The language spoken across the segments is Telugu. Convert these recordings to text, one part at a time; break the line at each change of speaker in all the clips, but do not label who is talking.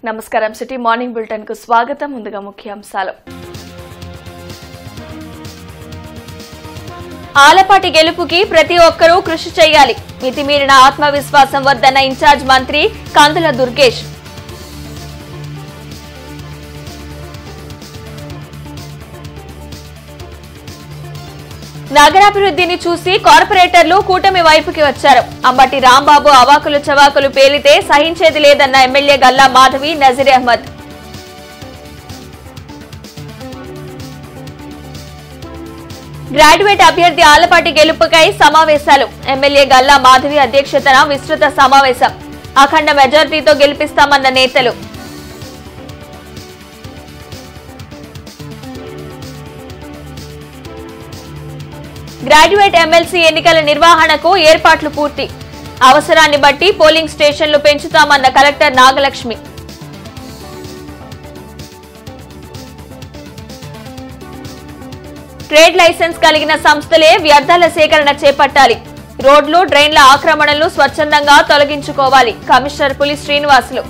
నమస్కారం సిటీ మార్నింగ్ బులెటిన్ కు స్వాగతం. ముందుగా ముఖ్యాంశాలు. ఆలపాటి గెలుపుకి ప్రతి ఒక్కరూ కృషి చేయాలి. మితిమీరిన ఆత్మవిశ్వాసం వద్దన్న ఇన్ఛార్జ్ మంత్రి కందుల దుర్గేష్. నగరాభివృద్ధిని చూసి కార్పొరేటర్లు కూటమి వైపుకి వచ్చారు. అంబటి రాంబాబు అవాకులు చవాకులు పేలితే సహించేది లేదన్న ఎమ్మెల్యే గల్లా మాధవి, నజీర్ అహ్మద్. గ్రాడ్యుయేట్ అభ్యర్థి ఆలపాటి గెలుపుకై సమావేశాలు. ఎమ్మెల్యే గల్లా మాధవి అధ్యక్షతన విస్తృత సమావేశం. అఖండ మెజార్టీతో గెలిపిస్తామన్న నేతలు. గ్రాడ్యుయేట్ ఎమ్మెల్సీ ఎన్నికల నిర్వహణకు ఏర్పాట్లు పూర్తి. అవసరాన్ని బట్టి పోలింగ్ స్టేషన్లు పెంచుతామన్న కలెక్టర్ నాగలక్ష్మి. ట్రేడ్ లైసెన్స్ కలిగిన సంస్థలే వ్యర్థాల సేకరణ చేపట్టాలి. రోడ్లు, డ్రైన్ల ఆక్రమణలు స్వచ్ఛందంగా తొలగించుకోవాలి. కమిషనర్ పులి శ్రీనివాసులు.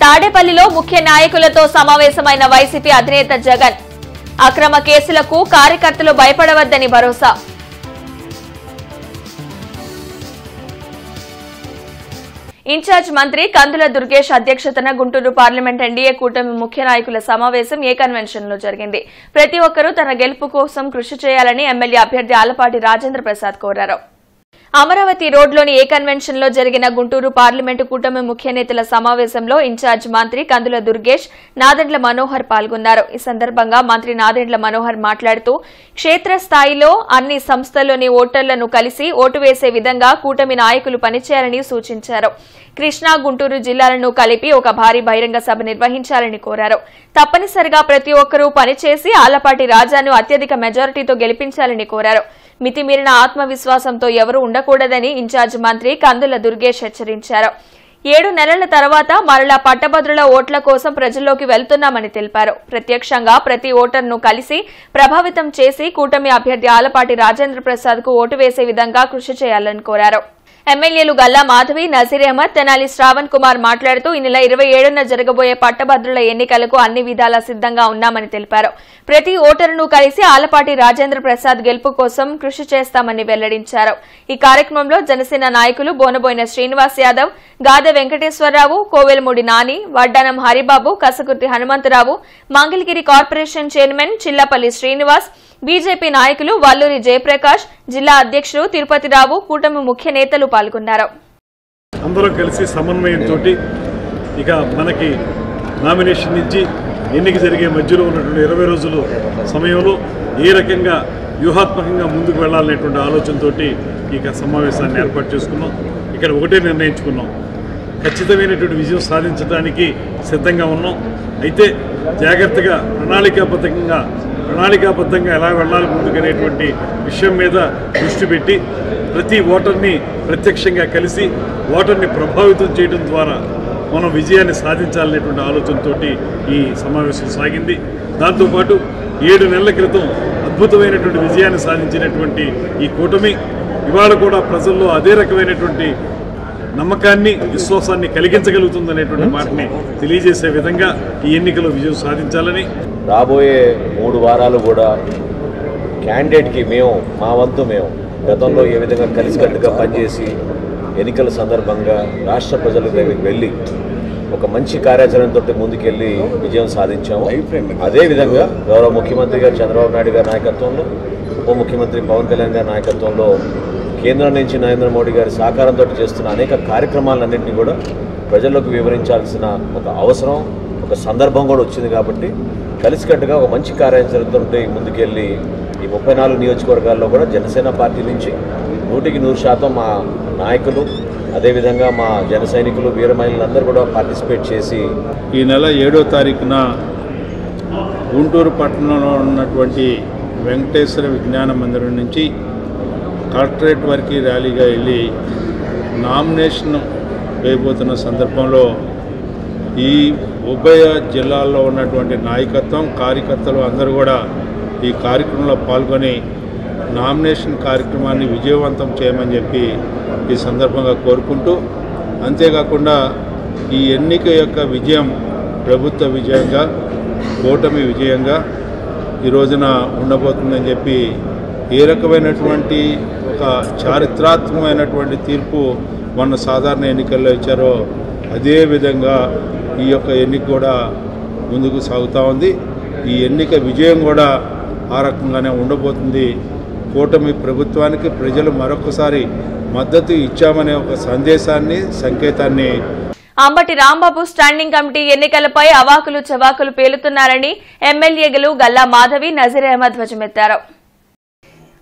తాడేపల్లిలో ముఖ్య నాయకులతో సమావేశమైన వైసీపీ అధినేత జగన్. అక్రమ కేసులకు కార్యకర్తలు భయపడవద్దని భరోసా. ఇన్ఛార్జ్ మంత్రి కందుల దుర్గేష్ అధ్యక్షతన గుంటూరు పార్లమెంట్ ఎన్డీఏ కూటమి ముఖ్య నాయకుల సమావేశం ఏ కన్వెన్షన్ లో జరిగింది. ప్రతి ఒక్కరూ తన గెలుపు కోసం కృషి చేయాలని ఎమ్మెల్యే అభ్యర్థి ఆలపాటి రాజేంద్ర ప్రసాద్ కోరారు. అమరావతి రోడ్లోని ఏ కన్వెన్షన్ లో జరిగిన గుంటూరు పార్లమెంటు కూటమి ముఖ్య నేతల సమావేశంలో ఇన్ఛార్జ్ మంత్రి కందుల దుర్గేష్, నాదెండ్ల మనోహర్ పాల్గొన్నారు. ఈ సందర్భంగా మంత్రి నాదెండ్ల మనోహర్ మాట్లాడుతూ క్షేత్రస్థాయిలో అన్ని సంస్థల్లోని ఓటర్లను కలిసి ఓటు వేసే విధంగా కూటమి నాయకులు పనిచేయాలని సూచించారు. కృష్ణా, గుంటూరు జిల్లాలను కలిపి ఒక భారీ బహిరంగ సభ నిర్వహించాలని కోరారు. తప్పనిసరిగా ప్రతి ఒక్కరూ పనిచేసి ఆలపాటి రాజాను అత్యధిక మెజారిటీతో గెలిపించాలని కోరారు. మితిమీరిన ఆత్మవిశ్వాసంతో ఎవరూ ఉండకూడదని ఇన్ఛార్జ్ మంత్రి కందుల దుర్గేష్ హెచ్చరించారు. 7 నెలల తర్వాత మరలా పట్టభద్రుల ఓట్ల కోసం ప్రజల్లోకి వెళ్తున్నామని తెలిపారు. ప్రత్యక్షంగా ప్రతి ఓటర్ను కలిసి ప్రభావితం చేసి కూటమి అభ్యర్థి ఆలపాటి రాజేంద్ర ప్రసాద్ కు ఓటు వేసే విధంగా కృషి చేయాలని కోరారు. ఎమ్మెల్యేలు గల్లా మాధవి, నజీర్ అహ్మద్, తెనాలి శ్రావణ్ కుమార్ మాట్లాడుతూ ఈ నెల 27న జరగబోయే పట్టభద్రుల ఎన్నికలకు అన్ని విధాలా సిద్దంగా ఉన్నామని తెలిపారు. ప్రతి ఓటరును కలిసి ఆలపాటి రాజేంద్ర ప్రసాద్ గెలుపు కోసం కృషి చేస్తామని వెల్లడించారు. ఈ కార్యక్రమంలో జనసేన నాయకులు బోనబోయిన శ్రీనివాస్ యాదవ్, గాదె Venkateswararao, Kovelamudi Nani, Vaddanam Haribabu, Kasakurthi Hanumantharao, Mangalagiri corporation chairman Chillapalli Srinivas, BJP నాయకులు వల్లూరి జయప్రకాష్, జిల్లా అధ్యక్షుడు తిరుపతిరావు, కూటమి ముఖ్య నేతలు పాల్గొన్నారు.
అందరూ కలిసి సమన్వయంతో ఇక మనకి నామినేషన్ నుంచి ఎన్నిక జరిగే మధ్యలో ఉన్నటువంటి 20 రోజుల సమయంలో ఏ రకంగా వ్యూహాత్మకంగా ముందుకు వెళ్లాలనేటువంటి ఆలోచనతో ఇక సమావేశాన్ని ఏర్పాటు చేసుకున్నాం. ఇక్కడ ఒకటే నిర్ణయించుకున్నాం, ఖచ్చితమైనటువంటి విజయం సాధించడానికి సిద్ధంగా ఉన్నాం. అయితే జాగ్రత్తగా ప్రణాళికాబద్ధంగా ఎలా వెళ్ళాలి ముందుకనేటువంటి విషయం మీద దృష్టి పెట్టి ప్రతి ఓటర్ని ప్రత్యక్షంగా కలిసి ఓటర్ని ప్రభావితం చేయడం ద్వారా మనం విజయాన్ని సాధించాలనేటువంటి ఆలోచనతో ఈ సమావేశం సాగింది. దాంతోపాటు 7 నెలల క్రితం అద్భుతమైనటువంటి విజయాన్ని సాధించినటువంటి ఈ కూటమి ఇవాళ కూడా ప్రజల్లో అదే రకమైనటువంటి నమ్మకాన్ని, విశ్వాసాన్ని కలిగించగలుగుతుందనేటువంటి మాటని తెలియజేసే విధంగా ఈ ఎన్నికలో విజయం సాధించాలని
రాబోయే 3 వారాలు కూడా క్యాండిడేట్కి మా వంతు గతంలో ఏ విధంగా కలిసికట్టుగా పనిచేసి ఎన్నికల సందర్భంగా రాష్ట్ర ప్రజల దగ్గరికి వెళ్ళి ఒక మంచి కార్యాచరణతో ముందుకెళ్ళి విజయం సాధించాము. అదేవిధంగా గౌరవ ముఖ్యమంత్రి గారు చంద్రబాబు నాయుడు గారి నాయకత్వంలో, ఉప ముఖ్యమంత్రి పవన్ కళ్యాణ్ గారి నాయకత్వంలో, కేంద్రం నుంచి నరేంద్ర మోడీ గారి సహకారంతో చేస్తున్న అనేక కార్యక్రమాలన్నింటినీ కూడా ప్రజలకు వివరించాల్సిన ఒక అవసరం, ఒక సందర్భం కూడా వచ్చింది. కాబట్టి కలిసికట్టుగా ఒక మంచి కార్యాచరణతో ముందుకెళ్ళి ఈ 34 నియోజకవర్గాల్లో కూడా జనసేన పార్టీ నుంచి 100% మా నాయకులు, అదేవిధంగా మా జన సైనికులు, వీర మహిళలందరూ కూడా పార్టిసిపేట్ చేసి
ఈ నెల 7వ తారీఖున గుంటూరు పట్టణంలో ఉన్నటువంటి వెంకటేశ్వర విజ్ఞాన మందిరం నుంచి కలెక్టరేట్ వరకు ర్యాలీగా వెళ్ళి నామినేషన్ వేయబోతున్న సందర్భంలో ఈ ఉభయ జిల్లాల్లో ఉన్నటువంటి నాయకత్వం, కార్యకర్తలు అందరూ కూడా ఈ కార్యక్రమంలో పాల్గొని నామినేషన్ కార్యక్రమాన్ని విజయవంతం చేయమని చెప్పి ఈ సందర్భంగా కోరుకుంటూ, అంతేకాకుండా ఈ ఎన్నిక యొక్క విజయం ప్రభుత్వ విజయంగా, కూటమి విజయంగా ఈ రోజున ఉండబోతుందని చెప్పి, ఏ రకమైనటువంటి ఒక చారిత్రాత్మకమైనటువంటి తీర్పు మొన్న సాధారణ ఎన్నికల్లో ఇచ్చారో అదే విధంగా ఈ యొక్క ఎన్నిక కూడా ముందుకు సాగుతూ ఉంది. ఈ ఎన్నిక విజయం కూడా ఆ రకంగానే ఉండబోతుంది. కూటమి ప్రభుత్వానికి ప్రజలు మరొకసారి మద్దతు ఇచ్చామనే ఒక సందేశాన్ని, సంకేతాన్ని
అంబటి రాంబాబు స్టాండింగ్ కమిటీ ఎన్నికలపై అవాకులు చవాకులు పేలుతున్నారని ఎమ్మెల్యేలు గల్లా మాధవి, నజీర్ అహ్మద్ ధ్వజమెత్తారు.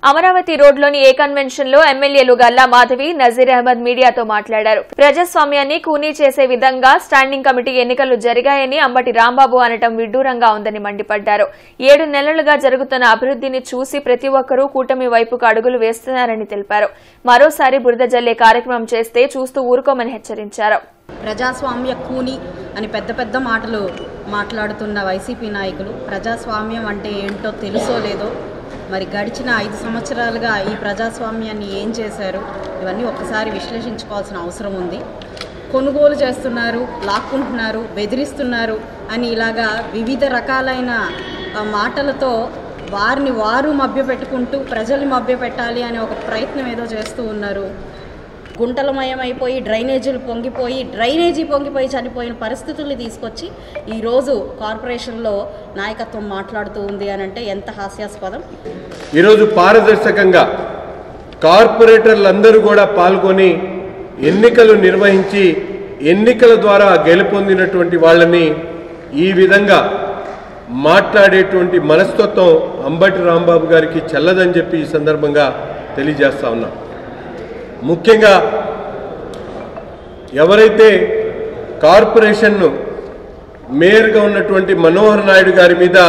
అమరావతి రోడ్లోని ఏ కన్వెన్షన్ లో ఎమ్మెల్యేలు గల్లా మాధవి, నజీర్ అహ్మద్ మీడియాతో మాట్లాడారు. ప్రజాస్వామ్యాన్ని కూనీ చేసే విధంగా స్టాండింగ్ కమిటీ ఎన్నికలు జరిగాయని అంబటి రాంబాబు అనటం విడ్డూరంగా ఉందని మండిపడ్డారు. 7 నెలలుగా జరుగుతున్న అభివృద్ధిని చూసి ప్రతి ఒక్కరూ కూటమి వైపుకు అడుగులు వేస్తున్నారని తెలిపారు. మరోసారి బురద జల్లే కార్యక్రమం చేస్తే చూస్తూ ఊరుకోమని హెచ్చరించారు.
ప్రజాస్వామ్య కూని అని పెద్ద పెద్ద మాటలు మాట్లాడుతున్న వైసీపీ నాయకులు ప్రజాస్వామ్యం అంటే ఏంటో తెలుసో లేదో, మరి గడిచిన 5 సంవత్సరాలుగా ఈ ప్రజాస్వామ్యాన్ని ఏం చేశారు, ఇవన్నీ ఒక్కసారి విశ్లేషించుకోవాల్సిన అవసరం ఉంది. కొనుగోలు చేస్తున్నారు, లాక్కుంటున్నారు, బెదిరిస్తున్నారు అని ఇలాగా వివిధ రకాలైన మాటలతో వారిని వారు మభ్యపెట్టుకుంటూ ప్రజల్ని మభ్యపెట్టాలి అనే ఒక ప్రయత్నం ఏదో చేస్తూ ఉన్నారు. గుంటలమయమైపోయి డ్రైనేజీ పొంగిపోయి చనిపోయిన పరిస్థితుల్ని తీసుకొచ్చి ఈరోజు కార్పొరేషన్లో నాయకత్వం మాట్లాడుతూ ఉంది అని అంటే ఎంత హాస్యాస్పదం.
ఈరోజు పారదర్శకంగా కార్పొరేటర్లందరూ కూడా పాల్గొని ఎన్నికలు నిర్వహించి ఎన్నికల ద్వారా గెలుపొందినటువంటి వాళ్ళని ఈ విధంగా మాట్లాడేటువంటి మనస్తత్వం అంబటి రాంబాబు గారికి చెల్లదని చెప్పి ఈ సందర్భంగా తెలియజేస్తా ఉన్నాం. ముఖ్యంగా ఎవరైతే కార్పొరేషన్ను మేయర్గా ఉన్నటువంటి మనోహర్ నాయుడు గారి మీద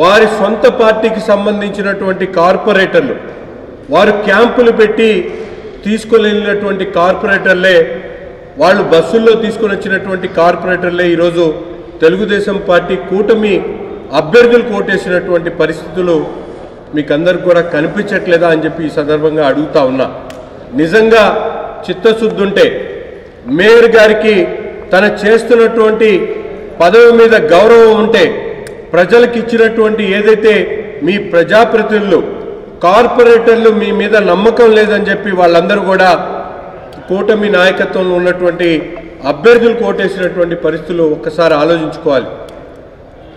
వారి సొంత పార్టీకి సంబంధించినటువంటి కార్పొరేటర్లు, వారు క్యాంపులు పెట్టి తీసుకువెళ్ళినటువంటి కార్పొరేటర్లే, వాళ్ళు బస్సుల్లో తీసుకుని వచ్చినటువంటి కార్పొరేటర్లే ఈరోజు తెలుగుదేశం పార్టీ కూటమి అభ్యర్థులు కోటేసినటువంటి పరిస్థితులు మీకందరికి కూడా కనిపించట్లేదా అని చెప్పి ఈ సందర్భంగా అడుగుతా ఉన్నా. నిజంగా చిత్తశుద్ధి ఉంటే మేయర్ గారికి తన చేస్తున్నటువంటి పదవి మీద గౌరవం ఉంటే, ప్రజలకు ఇచ్చినటువంటి ఏదైతే మీ ప్రజాప్రతినిధులు కార్పొరేటర్లు మీ మీద నమ్మకం లేదని చెప్పి వాళ్ళందరూ కూడా కూటమి నాయకత్వంలో ఉన్నటువంటి అభ్యర్థులు కోటేసినటువంటి పరిస్థితులు ఒక్కసారి ఆలోచించుకోవాలి.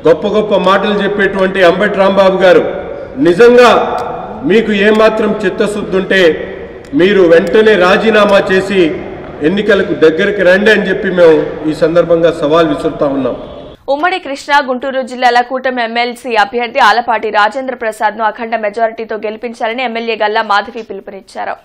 గొప్ప గొప్ప మాటలు చెప్పేటువంటి అంబటి రాంబాబు గారు, నిజంగా మీకు ఏమాత్రం చిత్తశుద్ధి ఉంటే మీరు వెంటనే రాజీనామా చేసి ఎన్నికలకు దగ్గరికి రండి అని చెప్పి మేము ఈ సందర్భంగా సవాల్ విసురుతా ఉన్నాం.
ఉమ్మడి కృష్ణా, గుంటూరు జిల్లాల కూటమి ఎమ్మెల్సీ అభ్యర్థి ఆలపాటి రాజేంద్ర ప్రసాద్ ను అఖండ మెజారిటీతో గెలిపించాలని ఎమ్మెల్యే గల్లా మాధవి పిలుపునిచ్చారు.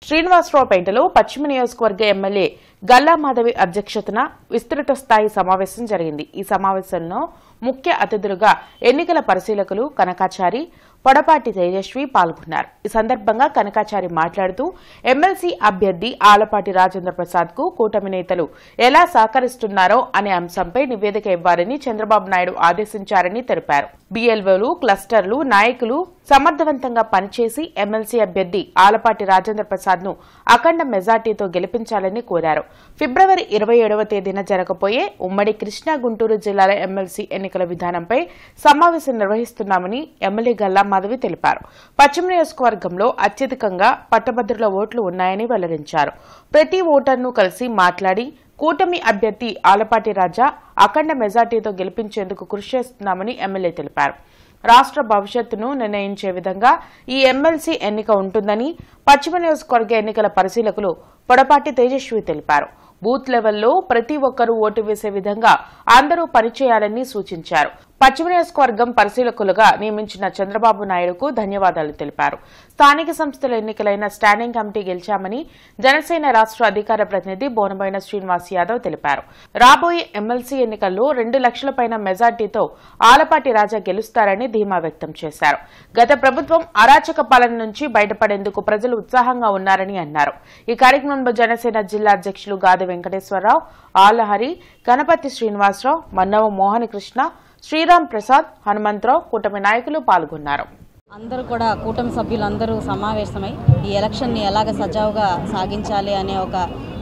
శ్రీనివాసరావుపేటలో పశ్చిమ నియోజకవర్గ ఎమ్మెల్యే గల్లా మాధవి అధ్యక్షతన విస్తృత స్థాయి సమావేశం జరిగింది. ఈ సమావేశంలో ముఖ్య అతిథులుగా ఎన్నికల పరిశీలకులు కనకాచారి, పొడపాటి తేజస్వి పాల్గొన్నారు. ఈ సందర్భంగా కనకాచారి మాట్లాడుతూ ఎమ్మెల్సీ అభ్యర్థి ఆలపాటి రాజేంద్ర ప్రసాద్ కు కూటమి నేతలు ఎలా సహకరిస్తున్నారో అనే అంశంపై నివేదిక ఇవ్వాలని చంద్రబాబు నాయుడు ఆదేశించారని తెలిపారు. బీఎల్ఓలు, క్లస్టర్లు, నాయకులు సమర్థవంతంగా పనిచేసి ఎమ్మెల్సీ అభ్యర్థి ఆలపాటి రాజేంద్ర ప్రసాద్ ను అఖండ మెజార్టీతో గెలిపించాలని కోరారు. ఫిబ్రవరి 27వ తేదీన జరగబోయే ఉమ్మడి కృష్ణా, గుంటూరు జిల్లాల ఎమ్మెల్సీ ఎన్నికల విధానంపై సమావేశం నిర్వహిస్తున్నామని ఎమ్మెల్యే గల్లా మాధవి తెలిపారు. పశ్చిమ నియోజకవర్గంలో అత్యధికంగా పట్టభద్రుల ఓట్లు ఉన్నాయని వెల్లడించారు. ప్రతి ఓటర్ను కలిసి మాట్లాడి కూటమి అభ్యర్థి ఆలపాటి రాజా అఖండ మెజార్టీతో గెలిపించేందుకు కృషి చేస్తున్నామని ఎమ్మెల్యే తెలిపారు. రాష్ట్ర భవిష్యత్తును నిర్ణయించే విధంగా ఈ ఎమ్మెల్సీ ఎన్నిక ఉంటుందని పశ్చిమ నియోజకవర్గ ఎన్నికల పరిశీలకులు పొడపాటి తేజస్వి తెలిపారు. బూత్ లెవెల్లో ప్రతి ఒక్కరూ ఓటు వేసే విధంగా అందరూ పనిచేయాలని సూచించారు. పశ్చిమ నియోజకవర్గం పరిశీలకులుగా నియమించిన చంద్రబాబు నాయుడుకు ధన్యవాదాలు తెలిపారు. స్థానిక సంస్థల ఎన్నికలైన స్టాండింగ్ కమిటీ గెలిచామని జనసేన రాష్ట్ర అధికార ప్రతినిధి బోనబోయిన శ్రీనివాస్ యాదవ్ తెలిపారు. రాబోయే ఎమ్మెల్సీ ఎన్నికల్లో 2 లక్షల పైన మెజార్టీతో ఆలపాటి రాజా గెలుస్తారని ధీమా వ్యక్తం చేశారు. గత ప్రభుత్వం అరాచక పాలన నుంచి బయటపడేందుకు ప్రజలు ఉత్సాహంగా ఉన్నారని అన్నారు. ఈ కార్యక్రమంలో జనసేన జిల్లా అధ్యక్షులు గాది వెంకటేశ్వరరావు, ఆలహరి, గణపతి శ్రీనివాసరావు, మన్నవ మోహనకృష్ణ, శ్రీరామ్ ప్రసాద్, హనుమంతరావు, కూటమి నాయకులు పాల్గొన్నారు.
అందరూ కూడా కూటమి సభ్యులందరూ సమావేశమై ఈ ఎలక్షన్ని ఎలాగ సజావుగా సాగించాలి అనే ఒక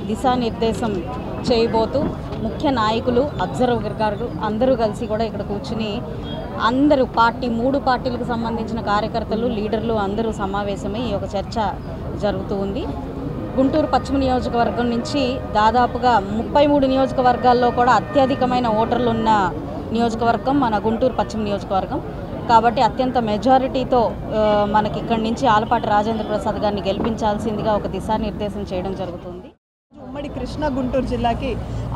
దిశానిర్దేశం చేయబోతూ ముఖ్య నాయకులు అబ్జర్వర్ గారు అందరూ కలిసి కూడా ఇక్కడ కూర్చుని అందరూ మూడు పార్టీలకు సంబంధించిన కార్యకర్తలు లీడర్లు అందరూ సమావేశమై ఈ ఒక చర్చ జరుగుతూ ఉంది. గుంటూరు పశ్చిమ నియోజకవర్గం నుంచి దాదాపుగా 33 నియోజకవర్గాల్లో కూడా అత్యధికమైన ఓటర్లు ఉన్న నియోజకవర్గం మన గుంటూరు పశ్చిమ నియోజకవర్గం. కాబట్టి అత్యంత మెజారిటీతో మనకి ఇక్కడి నుంచి ఆలపాటి రాజేంద్ర ప్రసాద్ గారిని గెలిపించాల్సిందిగా ఒక దిశానిర్దేశం చేయడం జరుగుతుంది.
ఉమ్మడి కృష్ణా గుంటూరు జిల్లాకి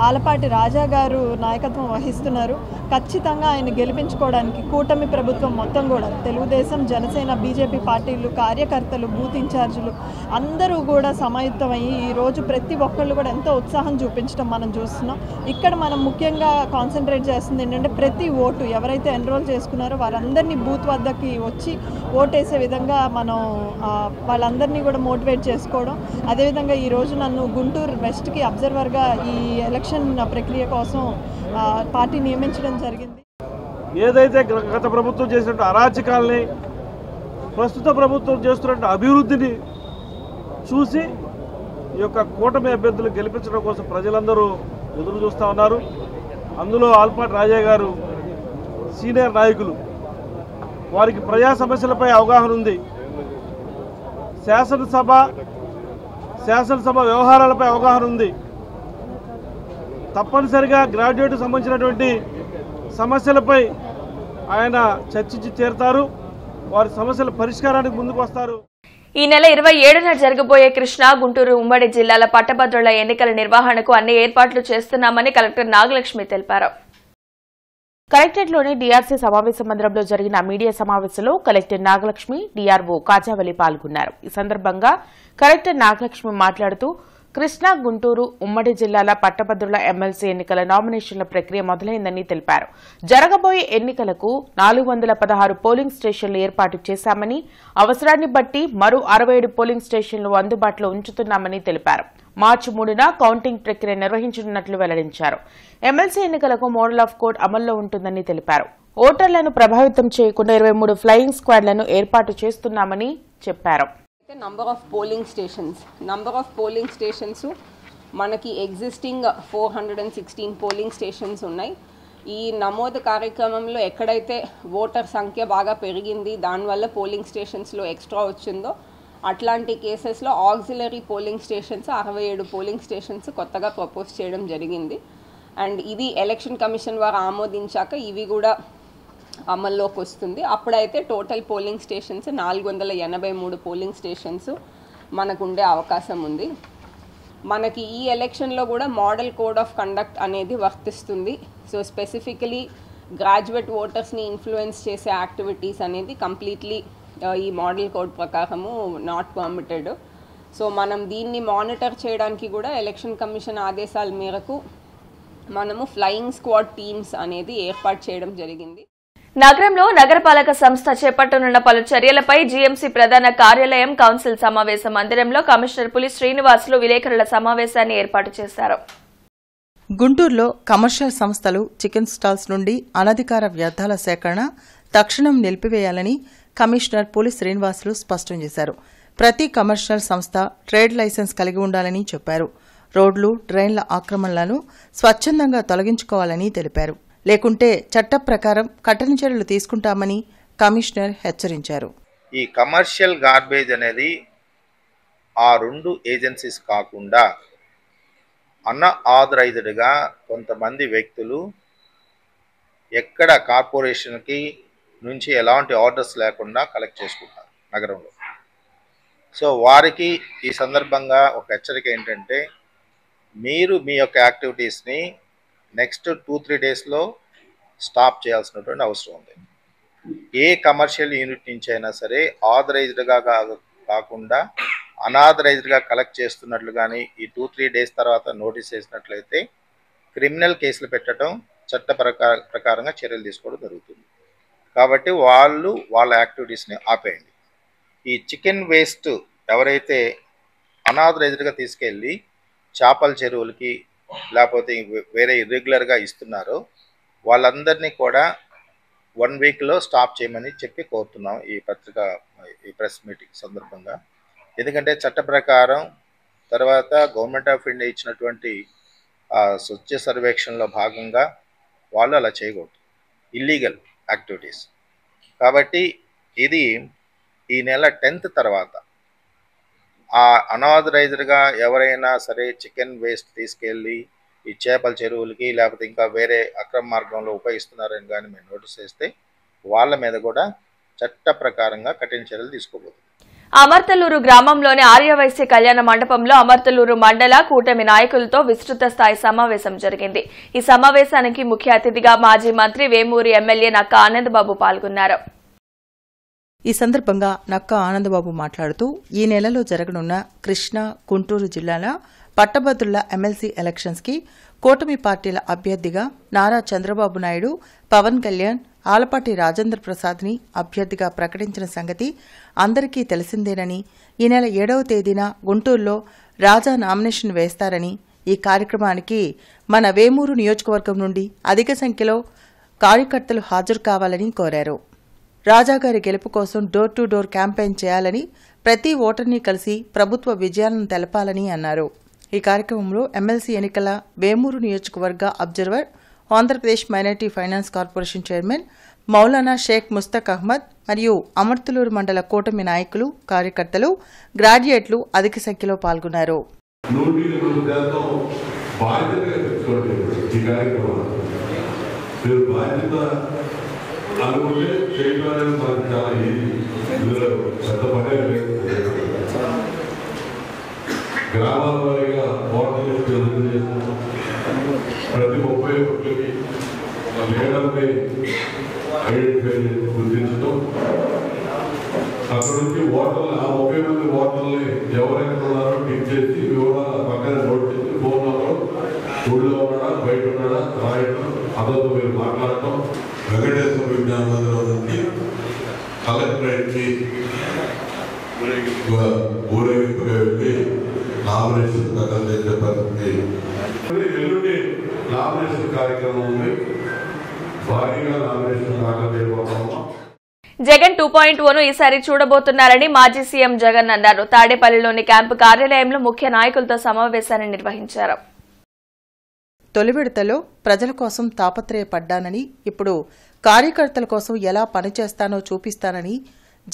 ఆలపాటి రాజా గారు నాయకత్వం వహిస్తున్నారు. ఖచ్చితంగా ఆయన గెలిపించుకోవడానికి కూటమి ప్రభుత్వం మొత్తం కూడా తెలుగుదేశం, జనసేన, బీజేపీ పార్టీలు, కార్యకర్తలు, బూత్ ఇన్ఛార్జీలు అందరూ కూడా సమాయుత్తమయ్యి ఈరోజు ప్రతి ఒక్కళ్ళు కూడా ఎంతో ఉత్సాహం చూపించడం మనం చూస్తున్నాం. ఇక్కడ మనం ముఖ్యంగా కాన్సన్ట్రేట్ చేస్తుంది ఏంటంటే ప్రతి ఓటు ఎవరైతే ఎన్రోల్ చేసుకున్నారో వారందరినీ బూత్ వద్దకి వచ్చి ఓటేసే విధంగా మనం వాళ్ళందరినీ కూడా మోటివేట్ చేసుకోవడం. అదేవిధంగా ఈరోజు నన్ను గుంటూరు వెస్ట్కి అబ్జర్వర్గా ఈ ఎలక్షన్ ప్రక్రియ కోసం పార్టీ నియమించడం జరిగింది.
ఏదైతే గత ప్రభుత్వం చేసినట్టు అరాచకాలని ప్రస్తుత ప్రభుత్వం చేస్తున్న అభివృద్ధిని చూసి ఈ యొక్క కూటమి అభ్యర్థులు గెలిపించడం కోసం ప్రజలందరూ ఎదురు చూస్తూ ఉన్నారు. అందులో ఆలపాటి రాజా గారు సీనియర్ నాయకులు, వారికి ప్రజా సమస్యలపై అవగాహన ఉంది. శాసనసభ వ్యవహారాలపై అవగాహన ఉంది. తప్పనిసరిగా గ్రాడ్యుయేట్కి సంబంధించినటువంటి సమస్యలపై ఆయన చర్చించి తీరుతారు. వారి సమస్యల పరిష్కారానికి ముందుకు వస్తారు.
ఈ నెల 27న జరగబోయే కృష్ణా, గుంటూరు ఉమ్మడి జిల్లాల పట్టభద్రుల ఎన్నికల నిర్వహణకు అన్ని ఏర్పాట్లు చేస్తున్నామని కలెక్టర్ నాగలక్ష్మి తెలిపారు.
కలెక్టరేట్లోని డీఆర్సీ సమావేశ మందిరంలో జరిగిన మీడియా సమావేశంలో కలెక్టర్ నాగలక్ష్మి, డీఆర్ఓ కాజావలి పాల్గొన్నారు. ఈ సందర్భంగా కలెక్టర్ నాగలక్ష్మి మాట్లాడుతూ కృష్ణా, గుంటూరు ఉమ్మడి జిల్లాల పట్టభద్రుల ఎమ్మెల్సీ ఎన్నికల నామినేషన్ల ప్రక్రియ మొదలైందని తెలిపారు. జరగబోయే ఎన్నికలకు 416 పోలింగ్ స్టేషన్లు ఏర్పాటు చేశామని, అవసరాన్ని బట్టి మరో 67 పోలింగ్ స్టేషన్లు అందుబాటులో ఉంచుతున్నామని తెలిపారు. మార్చి 3న కౌంటింగ్ ప్రక్రియ నిర్వహించనున్నట్లు వెల్లడించారు. ఎమ్మెల్సీ ఎన్నికలకు మోడల్ ఆఫ్ కోడ్ అమల్లో ఉంటుందని తెలిపారు. ఓటర్లను ప్రభావితం చేయకుండా 23 ఫ్లయింగ్ స్క్వాడ్లను ఏర్పాటు చేస్తున్నామని చెప్పారు.
నంబర్ ఆఫ్ పోలింగ్ స్టేషన్స్ మనకి ఎగ్జిస్టింగ్ 416 పోలింగ్ స్టేషన్స్ ఉన్నాయి. ఈ నమోదు కార్యక్రమంలో ఎక్కడైతే ఓటర్ సంఖ్య బాగా పెరిగింది, దానివల్ల పోలింగ్ స్టేషన్స్లో ఎక్స్ట్రా వచ్చిందో అట్లాంటి కేసెస్లో auxiliary polling stations 67 polling stations కొత్తగా ప్రపోజ్ చేయడం జరిగింది. అండ్ ఇది ఎలక్షన్ కమిషన్ వారు ఆమోదించాక ఇవి కూడా అమల్లోకి వస్తుంది. అప్పుడైతే total polling stations 483 polling stations మనకు ఉండే అవకాశం ఉంది. మనకి ఈ ఎలక్షన్లో కూడా మోడల్ కోడ్ ఆఫ్ కండక్ట్ అనేది వర్తిస్తుంది. సో స్పెసిఫికలీ గ్రాడ్యుయేట్ ఓటర్స్ని ఇన్ఫ్లుయెన్స్ చేసే యాక్టివిటీస్ అనేది కంప్లీట్లీ ఈ మోడల్ కోడ్ ప్రకారము నాట్ పర్మిటెడ్. సో మనం దీన్ని మానిటర్ చేయడానికి కూడా ఎలక్షన్ కమిషన్ ఆదేశాల మేరకు మనము ఫ్లయింగ్ స్క్వాడ్ టీమ్స్ అనేది ఏర్పాటు చేయడం జరిగింది.
నగరంలో నగరపాలక సంస్థ చేపట్టనున్న పలు చర్యలపై జీఎంసీ ప్రధాన కార్యాలయం కౌన్సిల్ సమావేశ మందిరంలో కమిషనర్ పులి శ్రీనివాసులు విలేకరుల సమావేశాన్ని ఏర్పాటు చేశారు.
గుంటూరులో కమర్షియల్ సంస్థలు చికెన్ స్టాల్స్ నుండి అనధికార వ్యర్థాల సేకరణ తక్షణం నిలిపివేయాలని కమిషనర్ పులి శ్రీనివాసులు స్పష్టం చేశారు. ప్రతి కమర్షియల్ సంస్థ ట్రేడ్ లైసెన్స్ కలిగి ఉండాలని చెప్పారు. రోడ్లు, డ్రైన్ల ఆక్రమణలను స్వచ్ఛందంగా తొలగించుకోవాలని తెలిపారు. లేకుంటే చట్ట ప్రకారం కఠిన చర్యలు తీసుకుంటామని కమిషనర్ హెచ్చరించారు.
ఈ కమర్షియల్ గార్బేజ్ అనేది ఆ 2 ఏజెన్సీస్ కాకుండా అన్ఆథరైజ్డ్గా కొంతమంది వ్యక్తులు ఎక్కడ కార్పొరేషన్కి నుంచి ఎలాంటి ఆర్డర్స్ లేకుండా కలెక్ట్ చేసుకుంటారు నగరంలో. సో వారికి ఈ సందర్భంగా ఒక హెచ్చరిక ఏంటంటే, మీరు మీ యొక్క యాక్టివిటీస్ని నెక్స్ట్ 2-3 డేస్లో స్టాప్ చేయాల్సినటువంటి అవసరం ఉంది. ఏ కమర్షియల్ యూనిట్ నుంచి అయినా సరే ఆథరైజ్డ్గా కాకుండా అనాథరైజ్డ్గా కలెక్ట్ చేస్తున్నట్లు కానీ ఈ 2-3 డేస్ తర్వాత నోటీస్ చేసినట్లయితే క్రిమినల్ కేసులు పెట్టడం, చట్ట ప్రకారంగా చర్యలు తీసుకోవడం జరుగుతుంది. కాబట్టి వాళ్ళ యాక్టివిటీస్ని ఆపేయండి. ఈ చికెన్ వేస్ట్ ఎవరైతే అనాథరైజ్డ్గా తీసుకెళ్ళి చేపల చెరువులకి లేకపోతే వేరే ఇర్రెగ్యులర్గా ఇస్తున్నారో వాళ్ళందరినీ కూడా 1 వీక్లో స్టాప్ చేయమని చెప్పి కోరుతున్నాం ఈ ప్రెస్ మీటింగ్ సందర్భంగా. ఎందుకంటే చట్ట ప్రకారం తర్వాత గవర్నమెంట్ ఆఫ్ ఇండియా ఇచ్చినటువంటి స్వచ్ఛ సర్వేక్షణలో భాగంగా వాళ్ళు అలా చేయకూడదు, ఇల్లీగల్ యాక్టివిటీస్. కాబట్టి ఇది ఈ నెల 10th తర్వాత అనాథరైజ్డ్గా ఎవరైనా సరే చికెన్ వేస్ట్ తీసుకెళ్ళి ఈ చేపల చెరువులకి లేకపోతే ఇంకా వేరే అక్రమ మార్గంలో ఉపయోగిస్తున్నారని కానీ మేము నోటీస్ చేస్తే వాళ్ళ మీద కూడా చట్ట ప్రకారంగా కఠిన చర్యలు తీసుకోబోతుంది.
అమర్తలూరు గ్రామంలోని ఆర్యవైశ్య కళ్యాణ మండపంలో అమర్తలూరు మండల కూటమి నాయకులతో విస్తృత స్థాయి సమావేశం జరిగింది. ఈ సమావేశానికి ముఖ్య అతిథిగా మాజీ మంత్రి వేమూరి ఎమ్మెల్యే నక్కా ఆనందబాబు పాల్గొన్నారు.
ఈ సందర్భంగా నక్కా ఆనందబాబు మాట్లాడుతూ ఈ నెలలో జరగనున్న కృష్ణా, గుంటూరు జిల్లాల పట్టభద్రుల ఎమ్మెల్సీ ఎలక్షన్స్ కి కూటమి పార్టీల అభ్యర్థిగా నారా చంద్రబాబు నాయుడు, పవన్ కళ్యాణ్, ఆలపాటి రాజేంద్ర ప్రసాద్ ని అభ్యర్థిగా ప్రకటించిన సంగతి అందరికీ తెలిసిందేనని, ఈ నెల 7వ తేదీన గుంటూరులో రాజా నామినేషన్ వేస్తారని, ఈ కార్యక్రమానికి మన వేమూరు నియోజకవర్గం నుండి అధిక సంఖ్యలో కార్యకర్తలు హాజరు కావాలని కోరారు. రాజాగారి గెలుపు కోసం డోర్ టు డోర్ క్యాంపెయిన్ చేయాలని, ప్రతి ఓటర్ని కలిసి ప్రభుత్వ విజయాలను తెలపాలని అన్నారు. ఈ కార్యక్రమంలో ఎమ్మెల్సీ ఎన్నికల వేమూరు నియోజకవర్గ observer, Andhra Pradesh minority finance corporation chairman Maulana Shaik Mustaq Ahmed మరియు అమర్తలూరు మండల కూటమి నాయకులు, కార్యకర్తలు, గ్రాడ్యుయేట్లు అధిక సంఖ్యలో పాల్గొన్నారు.
గ్రామాల వారీగా ఓటర్లు ప్రతి 30 ఓట్లకి లీడర్ని ఐడెంటిఫై చేసి గుర్తించడం, అక్కడ నుంచి ఓటర్లు ఆ 30 మంది ఓటర్లని ఎవరెక్కడ ఉన్నారో టిక్ చేసి వివరాలు పక్కన నోట్ చేసి ఫోన్ నెంబర్, ఊళ్ళో ఉన్నాడా బయట ఉన్నాడా రాయటం, అతనితో మీరు మాట్లాడటం. వెంకటేశ్వర విజ్ఞాన మందిరం నుంచి కలెక్టరేట్కి ఊరేగింపుగా వెళ్ళి నామినేషన్ దాఖలు చేసే పరిస్థితి. ఎల్లుండి నామినేషన్ కార్యక్రమం ఉంది, భారీగా నామినేషన్ దాఖలు చేయబోతున్నాము.
జగన్ 2.0ను ఈసారి చూడబోతున్నారని మాజీ సీఎం జగన్ అన్నారు. తాడేపల్లిలోని క్యాంపు కార్యాలయంలో ముఖ్య నాయకులతో సమావేశాన్ని నిర్వహించారు.
తొలి విడతలో ప్రజల కోసం తాపత్రయపడ్డానని, ఇప్పుడు కార్యకర్తల కోసం ఎలా పనిచేస్తానో చూపిస్తానని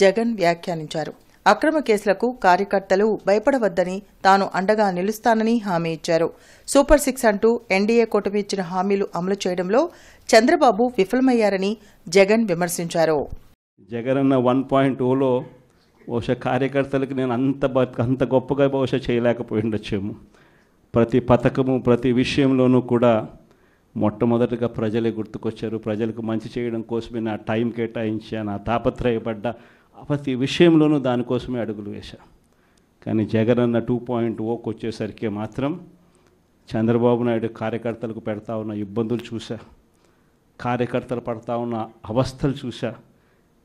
జగన్ వ్యాఖ్యానించారు. అక్రమ కేసులకు కార్యకర్తలు భయపడవద్దని, తాను అండగా నిలుస్తానని హామీ ఇచ్చారు. సూపర్ 6 అంటూ ఎన్డీఏ కూటమి ఇచ్చిన హామీలు అమలు చేయడంలో చంద్రబాబు విఫలమయ్యారని జగన్ విమర్శించారు.
జగన్ అన్న 1.0లో బహుశా కార్యకర్తలకు నేను అంత గొప్పగా బహుశా చేయలేకపోయి ఉండొచ్చేమో. ప్రతి పథకము, ప్రతి విషయంలోనూ కూడా మొట్టమొదటిగా ప్రజలే గుర్తుకొచ్చారు. ప్రజలకు మంచి చేయడం కోసమే నా టైం కేటాయించా, నా తాపత్రయపడ్డా, ప్రతి విషయంలోనూ దానికోసమే అడుగులు వేశా. కానీ జగన్ అన్న 2.0కి వచ్చేసరికి మాత్రం చంద్రబాబు నాయుడు కార్యకర్తలకు పెడతా ఉన్న ఇబ్బందులు చూసా, కార్యకర్తలు పడతా ఉన్న అవస్థలు చూసా,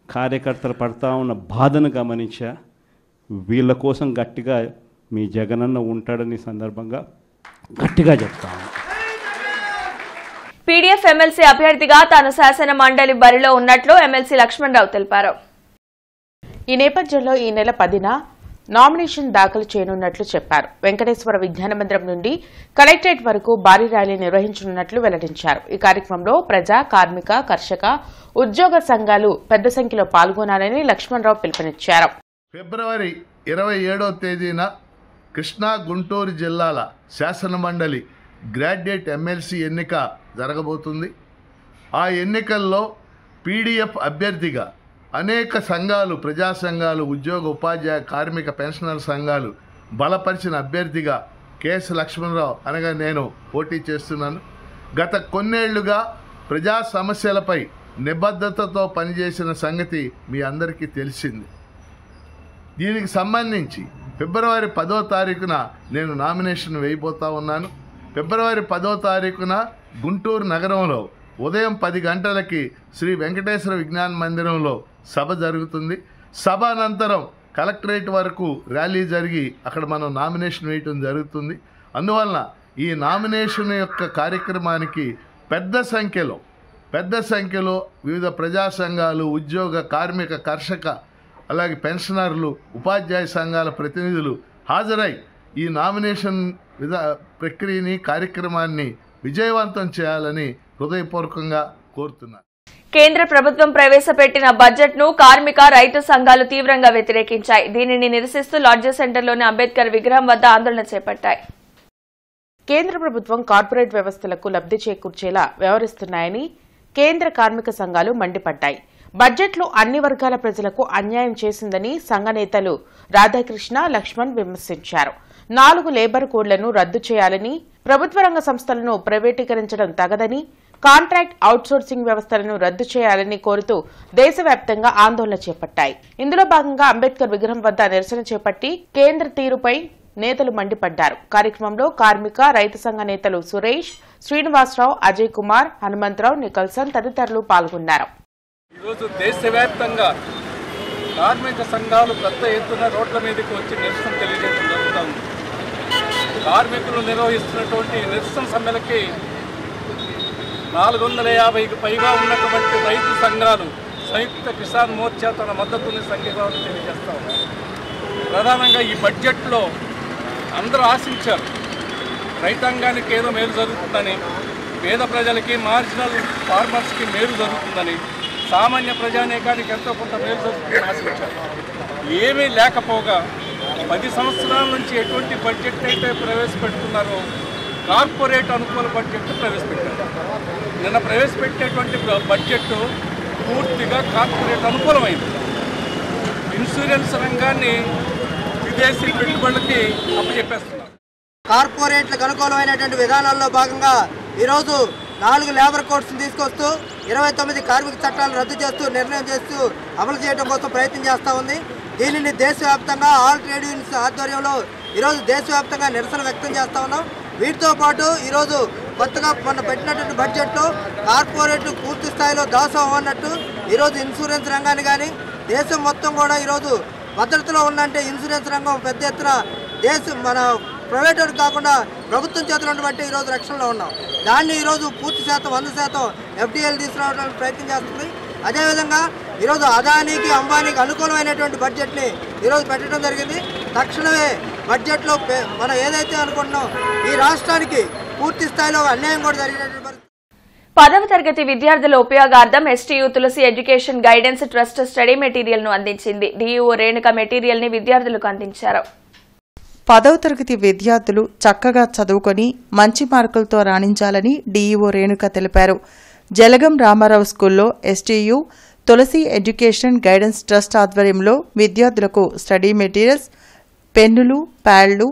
కార్యకర్తలు పడతా ఉన్న బాధను గమనించా. వీళ్ళ కోసం గట్టిగా మీ జగనన్న ఉంటాడని సందర్భంగా గట్టిగా చెప్తాను.
పీడీఎఫ్ ఎమ్మెల్సీ అభ్యర్థిగా తాను శాసన మండలి బరిలో ఉన్నట్లు ఎమ్మెల్సీ లక్ష్మణరావు తెలిపారు.
ఈ నేపథ్యంలో ఈ నెల 10న నామినేషన్ దాఖలు చేయనున్నట్లు చెప్పారు. వెంకటేశ్వర విజ్ఞాన మందిరం నుండి కలెక్టరేట్ వరకు భారీ ర్యాలీ నిర్వహించనున్నట్లు వెల్లడించారు. ఈ కార్యక్రమంలో ప్రజా, కార్మిక, కర్షక, ఉద్యోగ సంఘాలు పెద్ద సంఖ్యలో పాల్గొనాలని లక్ష్మణరావు పిలుపునిచ్చారు.
ఫిబ్రవరి 27వ తేదీన కృష్ణా, గుంటూరు జిల్లాల శాసనమండలి గ్రాడ్యుయేట్ ఎమ్మెల్సీ ఎన్నిక జరగబోతుంది. ఆ ఎన్నికల్లో పీడీఎఫ్ అభ్యర్థిగా అనేక సంఘాలు, ప్రజా సంఘాలు, ఉద్యోగ, ఉపాధ్యాయ, కార్మిక, పెన్షనర్ సంఘాలు బలపరిచిన అభ్యర్థిగా కేఎస్ లక్ష్మణరావు అనగా నేను పోటీ చేస్తున్నాను. గత కొన్నేళ్లుగా ప్రజా సమస్యలపై నిబద్ధతతో పనిచేసిన సంగతి మీ అందరికీ తెలిసింది. దీనికి సంబంధించి ఫిబ్రవరి 10వ తారీఖున నేను నామినేషన్ వేయబోతా ఉన్నాను. ఫిబ్రవరి 10వ తారీఖున గుంటూరు నగరంలో ఉదయం 10 గంటలకి శ్రీ వెంకటేశ్వర విజ్ఞాన మందిరంలో సభ జరుగుతుంది. సభ అనంతరం కలెక్టరేట్ వరకు ర్యాలీ జరిగి అక్కడ మనం నామినేషన్ వేయటం జరుగుతుంది. అందువలన ఈ నామినేషన్ యొక్క కార్యక్రమానికి పెద్ద సంఖ్యలో పెద్ద సంఖ్యలో వివిధ ప్రజా సంఘాలు, ఉద్యోగ, కార్మిక, కర్షక, అలాగే పెన్షనర్లు, ఉపాధ్యాయ సంఘాల ప్రతినిధులు హాజరై ఈ నామినేషన్ ప్రక్రియని, కార్యక్రమాన్ని విజయవంతం చేయాలని హృదయపూర్వకంగా కోరుతున్నారు.
కేంద్ర ప్రభుత్వం ప్రవేశపెట్టిన బడ్జెట్ ను కార్మిక, రైతు సంఘాలు తీవ్రంగా వ్యతిరేకించాయి. దీనిని నిరసిస్తూ లాడ్జీ సెంటర్లోని అంబేద్కర్ విగ్రహం వద్ద ఆందోళన చేపట్టాయి.
కేంద్ర ప్రభుత్వం కార్పొరేట్ వ్యవస్థలకు లబ్ధి చేకూర్చేలా వ్యవహరిస్తున్నాయని కేంద్ర కార్మిక సంఘాలు మండిపడ్డాయి. బడ్జెట్లో అన్ని వర్గాల ప్రజలకు అన్యాయం చేసిందని సంఘ నేతలు రాధాకృష్ణ, లక్ష్మణ్ విమర్శించారు. 4 లేబర్ కోడ్లను రద్దు చేయాలని, ప్రభుత్వ రంగ సంస్థలను ప్రైవేటీకరించడం తగదని, కాంట్రాక్ట్ అవుట్సోర్సింగ్ వ్యవస్థలను రద్దు చేయాలని కోరుతూ దేశవ్యాప్తంగా ఆందోళన చేపట్టాయి. ఇందులో భాగంగా అంబేద్కర్ విగ్రహం వద్ద నిరసన చేపట్టి కేంద్ర తీరుపై నేతలు మండిపడ్డారు. కార్యక్రమంలో కార్మిక, రైతు సంఘ నేతలు సురేష్, శ్రీనివాసరావు, అజయ్ కుమార్, హనుమంతరావు, నికల్సన్ తదితరులు పాల్గొన్నారు.
ఈరోజు దేశవ్యాప్తంగా కార్మిక సంఘాలు పెద్ద ఎత్తున రోడ్ల మీదకి వచ్చి నిరసన తెలియజేయడం జరుగుతుంది. కార్మికులు నిర్వహిస్తున్నటువంటి నిరసన సమ్మెలకి 450కి పైగా ఉన్నటువంటి రైతు సంఘాలు, సంయుక్త కిసాన్ మోర్చా తన మద్దతుని సంఘీభావం తెలియజేస్తా ఉన్నారు. ప్రధానంగా ఈ బడ్జెట్లో అందరూ ఆశించారు రైతాంగానికి ఏదో మేలు జరుగుతుందని, పేద ప్రజలకి, మార్జినల్ ఫార్మర్స్కి మేలు జరుగుతుందని, సామాన్య ప్రజానీకానికి ఎంతో కొంత మేలు జరుగుతుందని ఆశించారు. ఏమీ లేకపోగా 10 సంవత్సరాల నుంచి ఎటువంటి బడ్జెట్ అయితే ప్రవేశపెడుతున్నారో కార్పొరేట్ అనుకూల బడ్జెట్ ప్రవేశపెట్టారు. నిన్న ప్రవేశపెట్టేటువంటి బడ్జెట్ పూర్తిగా కార్పొరేట్ అనుకూలమైంది. ఇన్సూరెన్స్ రంగాన్ని విదేశీ పెట్టుబడులకి అప్పచెప్పేస్తున్నారు.
కార్పొరేట్లకు అనుకూలమైనటువంటి విధానాల్లో భాగంగా ఈరోజు 4 లేబర్ కోడ్స్ తీసుకొస్తూ 29 కార్మిక చట్టాలను రద్దు చేస్తూ నిర్ణయం చేస్తూ అమలు చేయడం కోసం ప్రయత్నం చేస్తూ ఉంది. దీనిని దేశవ్యాప్తంగా ఆల్ ట్రేడ్ యూనియన్స్ ఆధ్వర్యంలో ఈరోజు దేశవ్యాప్తంగా నిరసన వ్యక్తం చేస్తూ ఉన్నాం. వీటితో పాటు ఈరోజు కొత్తగా మొన్న పెట్టినటువంటి బడ్జెట్లో కార్పొరేట్లు పూర్తి స్థాయిలో దాసోహం అన్నట్టు ఈరోజు ఇన్సూరెన్స్ రంగాన్ని కానీ దేశం మొత్తం కూడా ఈరోజు భద్రతలో ఉందంటే ఇన్సూరెన్స్ రంగం పెద్ద ఎత్తున మన ప్రైవేట్ కాకుండా ప్రభుత్వం చేతులు ఉన్నటువంటి ఈరోజు రక్షణలో ఉన్నాం. దాన్ని ఈరోజు పూర్తి శాతం 100% ఎఫ్డీఎల్ తీసుకురావడానికి ప్రయత్నం చేస్తుంది. అదేవిధంగా ఈరోజు అదానీకి, అంబానీకి అనుకూలమైనటువంటి బడ్జెట్ని ఈరోజు పెట్టడం జరిగింది. తక్షణమే బడ్జెట్లో మనం ఏదైతే అనుకుంటున్నాం ఈ రాష్ట్రానికి పూర్తి స్థాయిలో అన్యాయం కూడా జరిగినటువంటి పరిస్థితి.
10వ తరగతి విద్యార్థుల ఉపయోగార్థం STU Tulasi education guidance trust study material ను అందించింది. డీఈఓ రేణుక మెటీరియల్ ని విద్యార్థులకు అందించారు.
10వ తరగతి విద్యార్థులు చక్కగా చదువుకొని మంచి మార్కులతో రాణించాలని డీఈఓ రేణుక తెలిపారు. జలగం రామారావు స్కూల్లో STU Tulasi education guidance trust ఆధ్వర్యంలో విద్యార్థులకు స్టడీ మెటీరియల్స్, పెన్నులు, ప్యాడ్లు,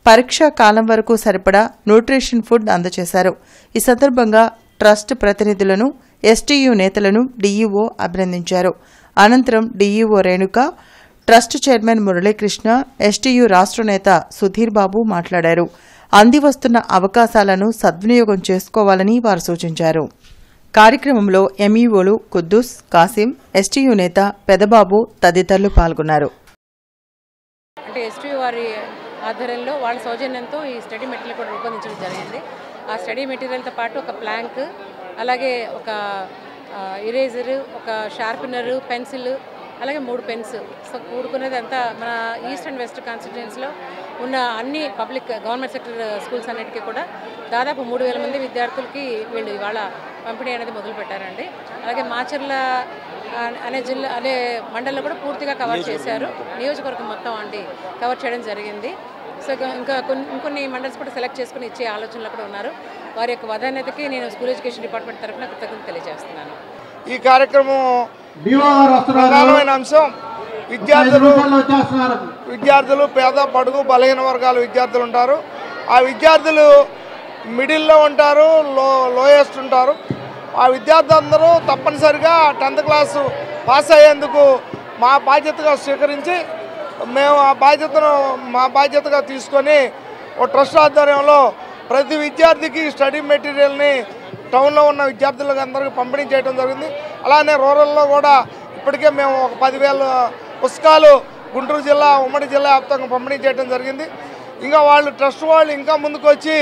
పరీక్షా కాలం వరకు సరిపడా న్యూట్రిషన్ ఫుడ్ అందజేశారు. ఈ సందర్భంగా ట్రస్ట్ ప్రతినిధులను, ఎస్టీయూ నేతలను డీఈఓ అభినందించారు. అనంతరం DEO Renuka, trust chairman Muralikrishna, STU రాష్ట్ర నేత సుధీర్ బాబు మాట్లాడారు. అందివస్తున్న అవకాశాలను సద్వినియోగం చేసుకోవాలని వారు సూచించారు. కార్యక్రమంలో ఎంఈఓలు కుద్దూస్, కాసిం, ఎస్టీయూ నేత పెదబాబు తదితరులు పాల్గొన్నారు.
అంటే ఎస్టీయూ వారి ఆధ్వర్యంలో వాళ్ళ సౌజన్యంతో ఈ స్టడీ మెటీరియల్ కూడా రూపొందించడం జరిగింది. ఆ స్టడీ మెటీరియల్తో పాటు ఒక ప్లాంక్, అలాగే ఒక ఇరేజరు, ఒక షార్పెనరు, పెన్సిల్, అలాగే 3 పెన్స్. సో కూడుకునేది అంతా మన ఈస్ట్ అండ్ వెస్ట్ కాన్స్టిట్యుయెన్సీలో ఉన్న అన్ని పబ్లిక్ గవర్నమెంట్ సెక్టర్ స్కూల్స్ అన్నిటికీ కూడా దాదాపు 3000 మంది విద్యార్థులకి వీళ్ళు ఇవాళ పంపిణీ అనేది మొదలుపెట్టారండి. అలాగే మాచర్ల అనే మండలంలో కూడా పూర్తిగా కవర్ చేశారు. నియోజకవర్గం మొత్తం అండి కవర్ చేయడం జరిగింది. సో ఇంకా ఇంకొన్ని మండల్స్ కూడా సెలెక్ట్ చేసుకుని ఇచ్చే ఆలోచనలు కూడా ఉన్నారు. వారి యొక్క వదాన్యతకి నేను స్కూల్ ఎడ్యుకేషన్ డిపార్ట్మెంట్ తరఫున కృతజ్ఞతలు తెలియజేస్తున్నాను.
ఈ కార్యక్రమం ప్రధానమైన అంశం విద్యార్థులు పేద, బడుగు, బలహీన వర్గాల విద్యార్థులు ఉంటారు. ఆ విద్యార్థులు మిడిల్లో ఉంటారు, లోయెస్ట్ ఉంటారు. ఆ విద్యార్థులందరూ తప్పనిసరిగా 10th క్లాసు పాస్ అయ్యేందుకు మా బాధ్యతగా స్వీకరించి మేము ఆ బాధ్యతను బాధ్యతగా తీసుకొని ఓ ట్రస్ట్ ఆధ్వర్యంలో ప్రతి విద్యార్థికి స్టడీ మెటీరియల్ని టౌన్లో ఉన్న విద్యార్థులకు అందరికీ పంపిణీ చేయడం జరిగింది. అలానే రూరల్లో కూడా ఇప్పటికే మేము ఒక 10,000 పుస్తకాలు గుంటూరు జిల్లా, ఉమ్మడి జిల్లా వ్యాప్తంగా పంపిణీ చేయడం జరిగింది. ఇంకా ట్రస్ట్ వాళ్ళు ఇంకా ముందుకు వచ్చి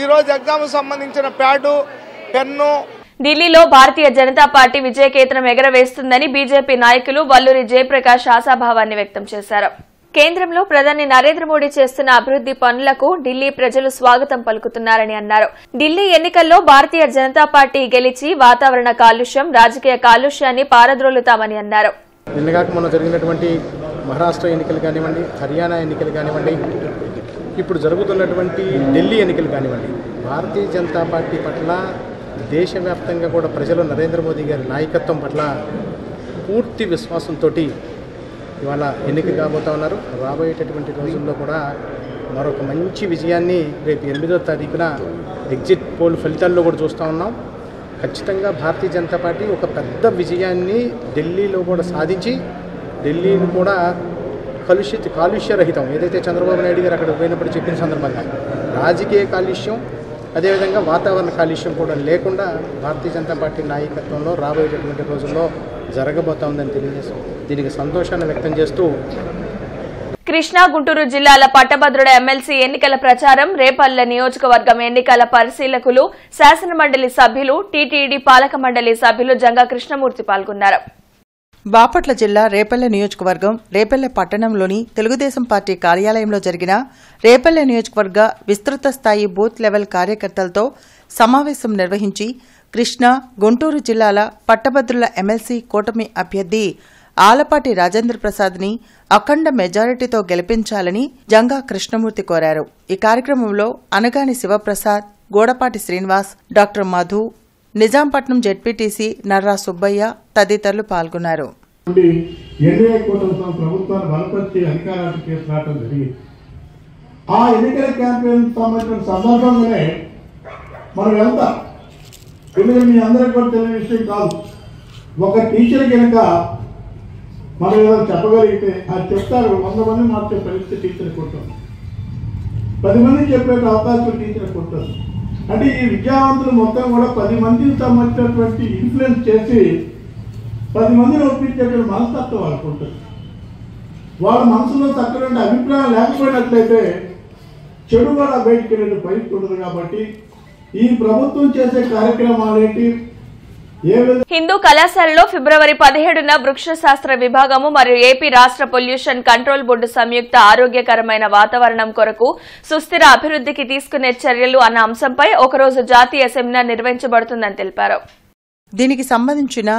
ఈరోజు ఎగ్జామ్కి సంబంధించిన ప్యాడు, పెన్ను.
ఢిల్లీలో భారతీయ జనతా పార్టీ విజయకేతనం ఎగరవేస్తుందని బీజేపీ నాయకులు వల్లూరి జయప్రకాష్ ఆశాభావాన్ని వ్యక్తం చేశారు. కేంద్రంలో ప్రధాని నరేంద్ర మోడీ చేస్తున్న అభివృద్ది పనులకు ఢిల్లీ ప్రజలు స్వాగతం పలుకుతున్నారని అన్నారు. ఢిల్లీ ఎన్నికల్లో భారతీయ జనతా పార్టీ గెలిచి వాతావరణ కాలుష్యం, రాజకీయ కాలుష్యాన్ని పారద్రోలుతామని అన్నారు.
నిన్నగాక మొన్న జరిగినటువంటి మహారాష్ట్ర ఎన్నికలు కానివ్వండి, హర్యానా ఎన్నికలు కానివ్వండి, ఇప్పుడు జరుగుతున్నటువంటి ఢిల్లీ ఎన్నికలు కానివ్వండి, భారతీయ జనతా పార్టీ పట్ల దేశవ్యాప్తంగా కూడా ప్రజలు నరేంద్ర మోదీ గారి నాయకత్వం పట్ల పూర్తి విశ్వాసంతో ఇవాళ ఎన్నిక కాబోతా ఉన్నారు. రాబోయేటటువంటి రోజుల్లో కూడా మరొక మంచి విజయాన్ని రేపు 8వ తారీఖున ఎగ్జిట్ పోల్ ఫలితాల్లో కూడా చూస్తూ ఉన్నాం. ఖచ్చితంగా భారతీయ జనతా పార్టీ ఒక పెద్ద విజయాన్ని ఢిల్లీలో కూడా సాధించి ఢిల్లీని కూడా కాలుష్యరహితం, ఏదైతే చంద్రబాబు నాయుడు గారు అక్కడ పోయినప్పుడు చెప్పిన సందర్భంగా రాజకీయ కాలుష్యం, అదేవిధంగా వాతావరణ కాలుష్యం కూడా లేకుండా భారతీయ జనతా పార్టీ నాయకత్వంలో రాబోయేటటువంటి రోజుల్లో జరగబోతా ఉందని తెలియజేస్తాం. దీనికి సంతోషాన్ని వ్యక్తం చేస్తూ
కృష్ణా, గుంటూరు జిల్లాల పట్టభద్రుల ఎమ్మెల్సీ ఎన్నికల ప్రచారం, రేపల్లె నియోజకవర్గం ఎన్నికల పరిశీలకులు, శాసనమండలి సభ్యులు, టీటీడీ పాలక మండలి సభ్యులు జంగా కృష్ణమూర్తి పాల్గొన్నారు.
బాపట్ల జిల్లా రేపల్లె నియోజకవర్గం రేపల్లె పట్టణంలోని తెలుగుదేశం పార్టీ కార్యాలయంలో జరిగిన రేపల్లె నియోజకవర్గ విస్తృత స్థాయి బూత్ లెవెల్ కార్యకర్తలతో సమావేశం నిర్వహించి కృష్ణా, గుంటూరు జిల్లాల పట్టభద్రుల ఎమ్మెల్సీ కూటమి అభ్యర్థి ఆలపాటి రాజేంద్ర ప్రసాద్ని అఖండ మెజారిటీతో గెలిపించాలని జంగా కృష్ణమూర్తి కోరారు. ఈ కార్యక్రమంలో అనగాని శివప్రసాద్, గోడపాటి శ్రీనివాస్, డాక్టర్ మధు, నిజాంపట్నం జెడ్పీటీసీ నర్రా సుబ్బయ్య తదితరులు పాల్గొన్నారు.
ఎన్డీఏ కూటమి ప్రభుత్వాన్ని బలపరిచి అధికారానికి తీసుకురావడం జరిగింది. ఆ ఎన్నికల క్యాంపెయిన్ సంబంధించిన సందర్భంగానే మనం వెళ్తాం. ఎందుకంటే మీ అందరికీ కూడా తెలియని విషయం కాదు. ఒక టీచర్ కనుక మనం ఏదైనా చెప్పగలిగితే అది చెప్తారు, 100 మంది మార్చే పరిస్థితి టీచర్ కొట్టారు, 10 మంది చెప్పే అవకాశం టీచర్ కొట్టారు. అంటే ఈ విద్యావంతులు మొత్తం కూడా 10 మందికి సంబంధించినటువంటి ఇన్ఫ్లుయెన్స్ చేసి 10 మందిని ఒప్పించేటువంటి మనస్తత్వం వాళ్ళకు ఉంటుంది. వాళ్ళ మనసులో చక్కటి అభిప్రాయం లేకపోయినట్లయితే చెడు కూడా బయటికి వెళ్ళే పరిస్థితి ఉండదు. కాబట్టి ఈ ప్రభుత్వం చేసే కార్యక్రమాలేంటి,
హిందూ కళాశాలలో ఫిబ్రవరి 17న వృక్షశాస్త్ర విభాగము మరియు ఏపీ రాష్ట్ర పొల్యూషన్ కంట్రోల్ బోర్డు సంయుక్త ఆరోగ్యకరమైన వాతావరణం కొరకు సుస్థిర అభివృద్ధికి తీసుకునే చర్యలు అన్న అంశంపై ఒకరోజు జాతీయ సెమినార్ నిర్వహించబడుతుందని తెలిపారు.
దీనికి సంబంధించిన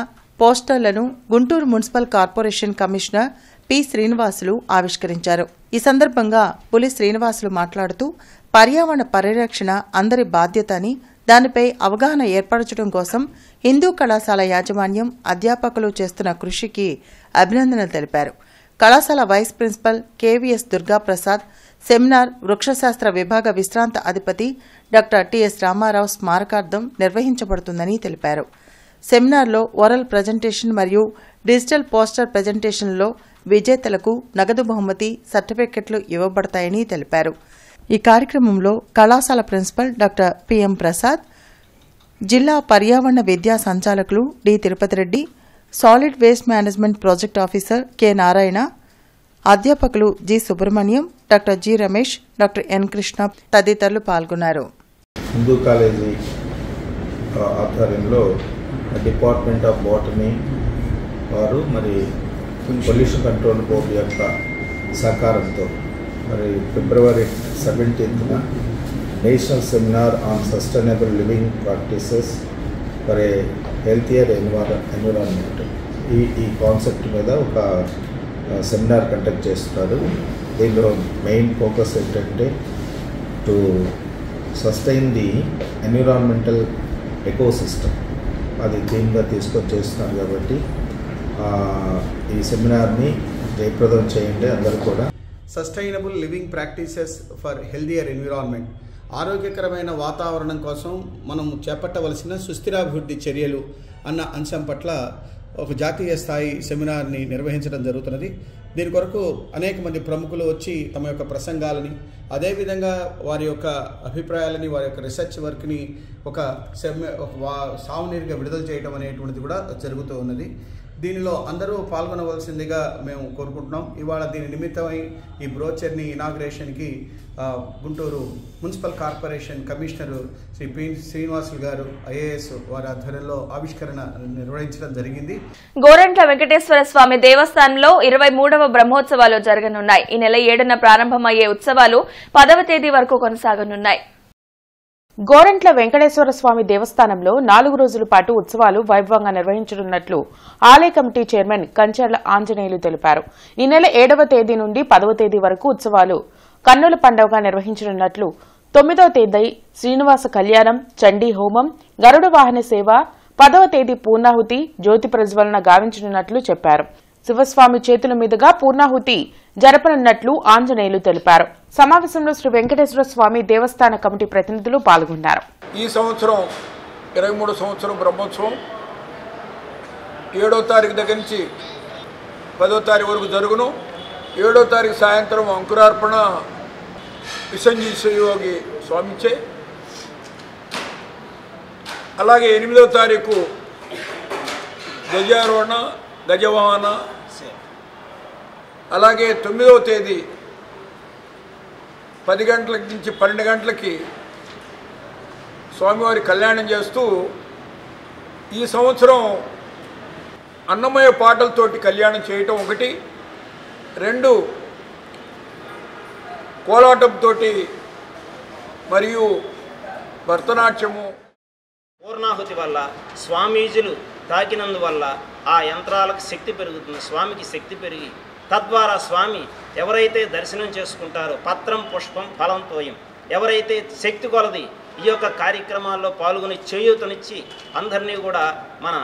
పోస్టర్లను Guntur municipal corporation commissioner P Srinivasulu ఆవిష్కరించారు. ఈ సందర్భంగా పులి శ్రీనివాసులు మాట్లాడుతూ పర్యావరణ పరిరక్షణ అందరి బాధ్యత అని, దానిపై అవగాహన ఏర్పరచడం కోసం హిందూ కళాశాల యాజమాన్యం, అధ్యాపకులు చేస్తున్న కృషికి అభినందనలు తెలిపారు. కళాశాల vice principal KVS Durgaprasad seminar వృక్షశాస్త్ర విభాగ విశ్రాంత అధిపతి డాక్టర్ టిఎస్ రామారావు స్మారకార్థం నిర్వహించబడుతుందని తెలిపారు. సెమినార్లో ఓరల్ ప్రజెంటేషన్ మరియు డిజిటల్ పోస్టర్ ప్రజెంటేషన్లో విజేతలకు నగదు బహుమతి, సర్టిఫికెట్లు ఇవ్వబడతాయని తెలిపారు. ఈ కార్యక్రమంలో కళాశాల ప్రిన్సిపల్ డాక్టర్ పిఎం ప్రసాద్, జిల్లా పర్యావరణ విద్యా సంచాలకులు D Tirupathireddy, solid waste management project officer K Narayana, అధ్యాపకులు G Subrahmanyam, doctor G Ramesh, doctor N Krishna తదితరులు పాల్గొన్నారు.
హిందూ కాలేజీ ఆధ్వర్యంలో డిపార్ట్మెంట్ ఆఫ్ బాటనీ వారు మరి పొల్యూషన్ కంట్రోల్ బోర్డు యొక్క సహకారంతో మరి ఫిబ్రవరి 17న national seminar on sustainable living practices for a healthier environment ఈ కాన్సెప్ట్ మీద ఒక సెమినార్ కండక్ట్ చేస్తున్నారు. దీనిలో మెయిన్ ఫోకస్ ఏంటంటే to sustain the environmental ecosystem, అది థీమ్గా తీసుకొని చేస్తున్నారు. కాబట్టి ఈ సెమినార్ని జయప్రదం చేయండి అందరూ కూడా.
Sustainable living practices for healthier environment, ఆరోగ్యకరమైన వాతావరణం కోసం మనం చేపట్టవలసిన సుస్థిరాభివృద్ధి చర్యలు అన్న అంశం పట్ల ఒక జాతీయ స్థాయి సెమినార్ని నిర్వహించడం జరుగుతున్నది. దీని కొరకు అనేక మంది ప్రముఖులు వచ్చి తమ యొక్క ప్రసంగాలని, అదేవిధంగా వారి యొక్క అభిప్రాయాలని, వారి యొక్క రీసెర్చ్ వర్క్ని ఒక సాగునీరుగా విడుదల చేయడం అనేటువంటిది కూడా జరుగుతూ ఉన్నది. దీనిలో అందరూ పాల్గొనవలసిందిగా మేము కోరుకుంటున్నాం. ఇవాళ దీని నిమిత్తమై ఈ బ్రోచర్ని ఇనాగ్రేషన్కి Guntur municipal corporation commissioner Shri P Srinivasulu garu IAS వారి ఆధ్వర్యంలో ఆవిష్కరణ నిర్వహించడం జరిగింది.
గోరంట్ల వెంకటేశ్వర స్వామి దేవస్థానంలో 23వ బ్రహ్మోత్సవాలు జరగనున్నాయి. ఈ నెల 7న ప్రారంభమయ్యే ఉత్సవాలు 10వ తేదీ వరకు కొనసాగనున్నాయి.
గోరంట్ల వెంకటేశ్వర స్వామి దేవస్థానంలో 4 రోజుల పాటు ఉత్సవాలు వైభవంగా నిర్వహించనున్నట్లు ఆలయ కమిటీ చైర్మన్ కంచర్ల ఆంజనేయులు తెలిపారు. ఈ నెల 7వ తేదీ నుండి 10వ తేదీ వరకు ఉత్సవాలు కన్నుల పండుగగా నిర్వహించనున్నట్లు 9వ తేదీ శ్రీనివాస కళ్యాణం, చండీ హోమం, గరుడ వాహన సేవ, 10వ తేదీ పూర్ణాహుతి, జ్యోతి ప్రజ్వలన గావించనున్నట్లు చెప్పారు. శివస్వామి చేతుల మీదుగా పూర్ణాహుతి జరపనున్నట్లు ఆంజనేయులు తెలిపారు. సమావేశంలో శ్రీ వెంకటేశ్వర స్వామి దేవస్థాన కమిటీ ప్రతినిధులు పాల్గొన్నారు.
ఈ సంవత్సరం 23వ సంవత్సరం బ్రహ్మోత్సవం 7వ తారీఖు దగ్గర నుంచి 10వ తారీఖు వరకు జరుగును. 7వ తారీఖు సాయంత్రం అంకురార్పణ విసంజీ శ్రీయోగి స్వామిచే, అలాగే 8వ తారీఖు గజారోహణ గజవాహన, అలాగే 9వ తేదీ 10 గంటల నుంచి 12 గంటలకి స్వామివారి కళ్యాణం చేస్తూ ఈ సంవత్సరం అన్నమయ్య పాటలతోటి కళ్యాణం చేయటం ఒకటి, 2 కోలాటంతో మరియు భరతనాట్యము.
పూర్ణాహుతి వల్ల స్వామీజులు తాకినందువల్ల ఆ యంత్రాలకు శక్తి పెరుగుతుంది, స్వామికి శక్తి పెరిగి తద్వారా స్వామి ఎవరైతే దర్శనం చేసుకుంటారో పత్రం పుష్పం ఫలం తోయం, ఎవరైతే శక్తి కొలది ఈ యొక్క కార్యక్రమాల్లో పాల్గొని చేయూతనిచ్చి అందరినీ కూడా మన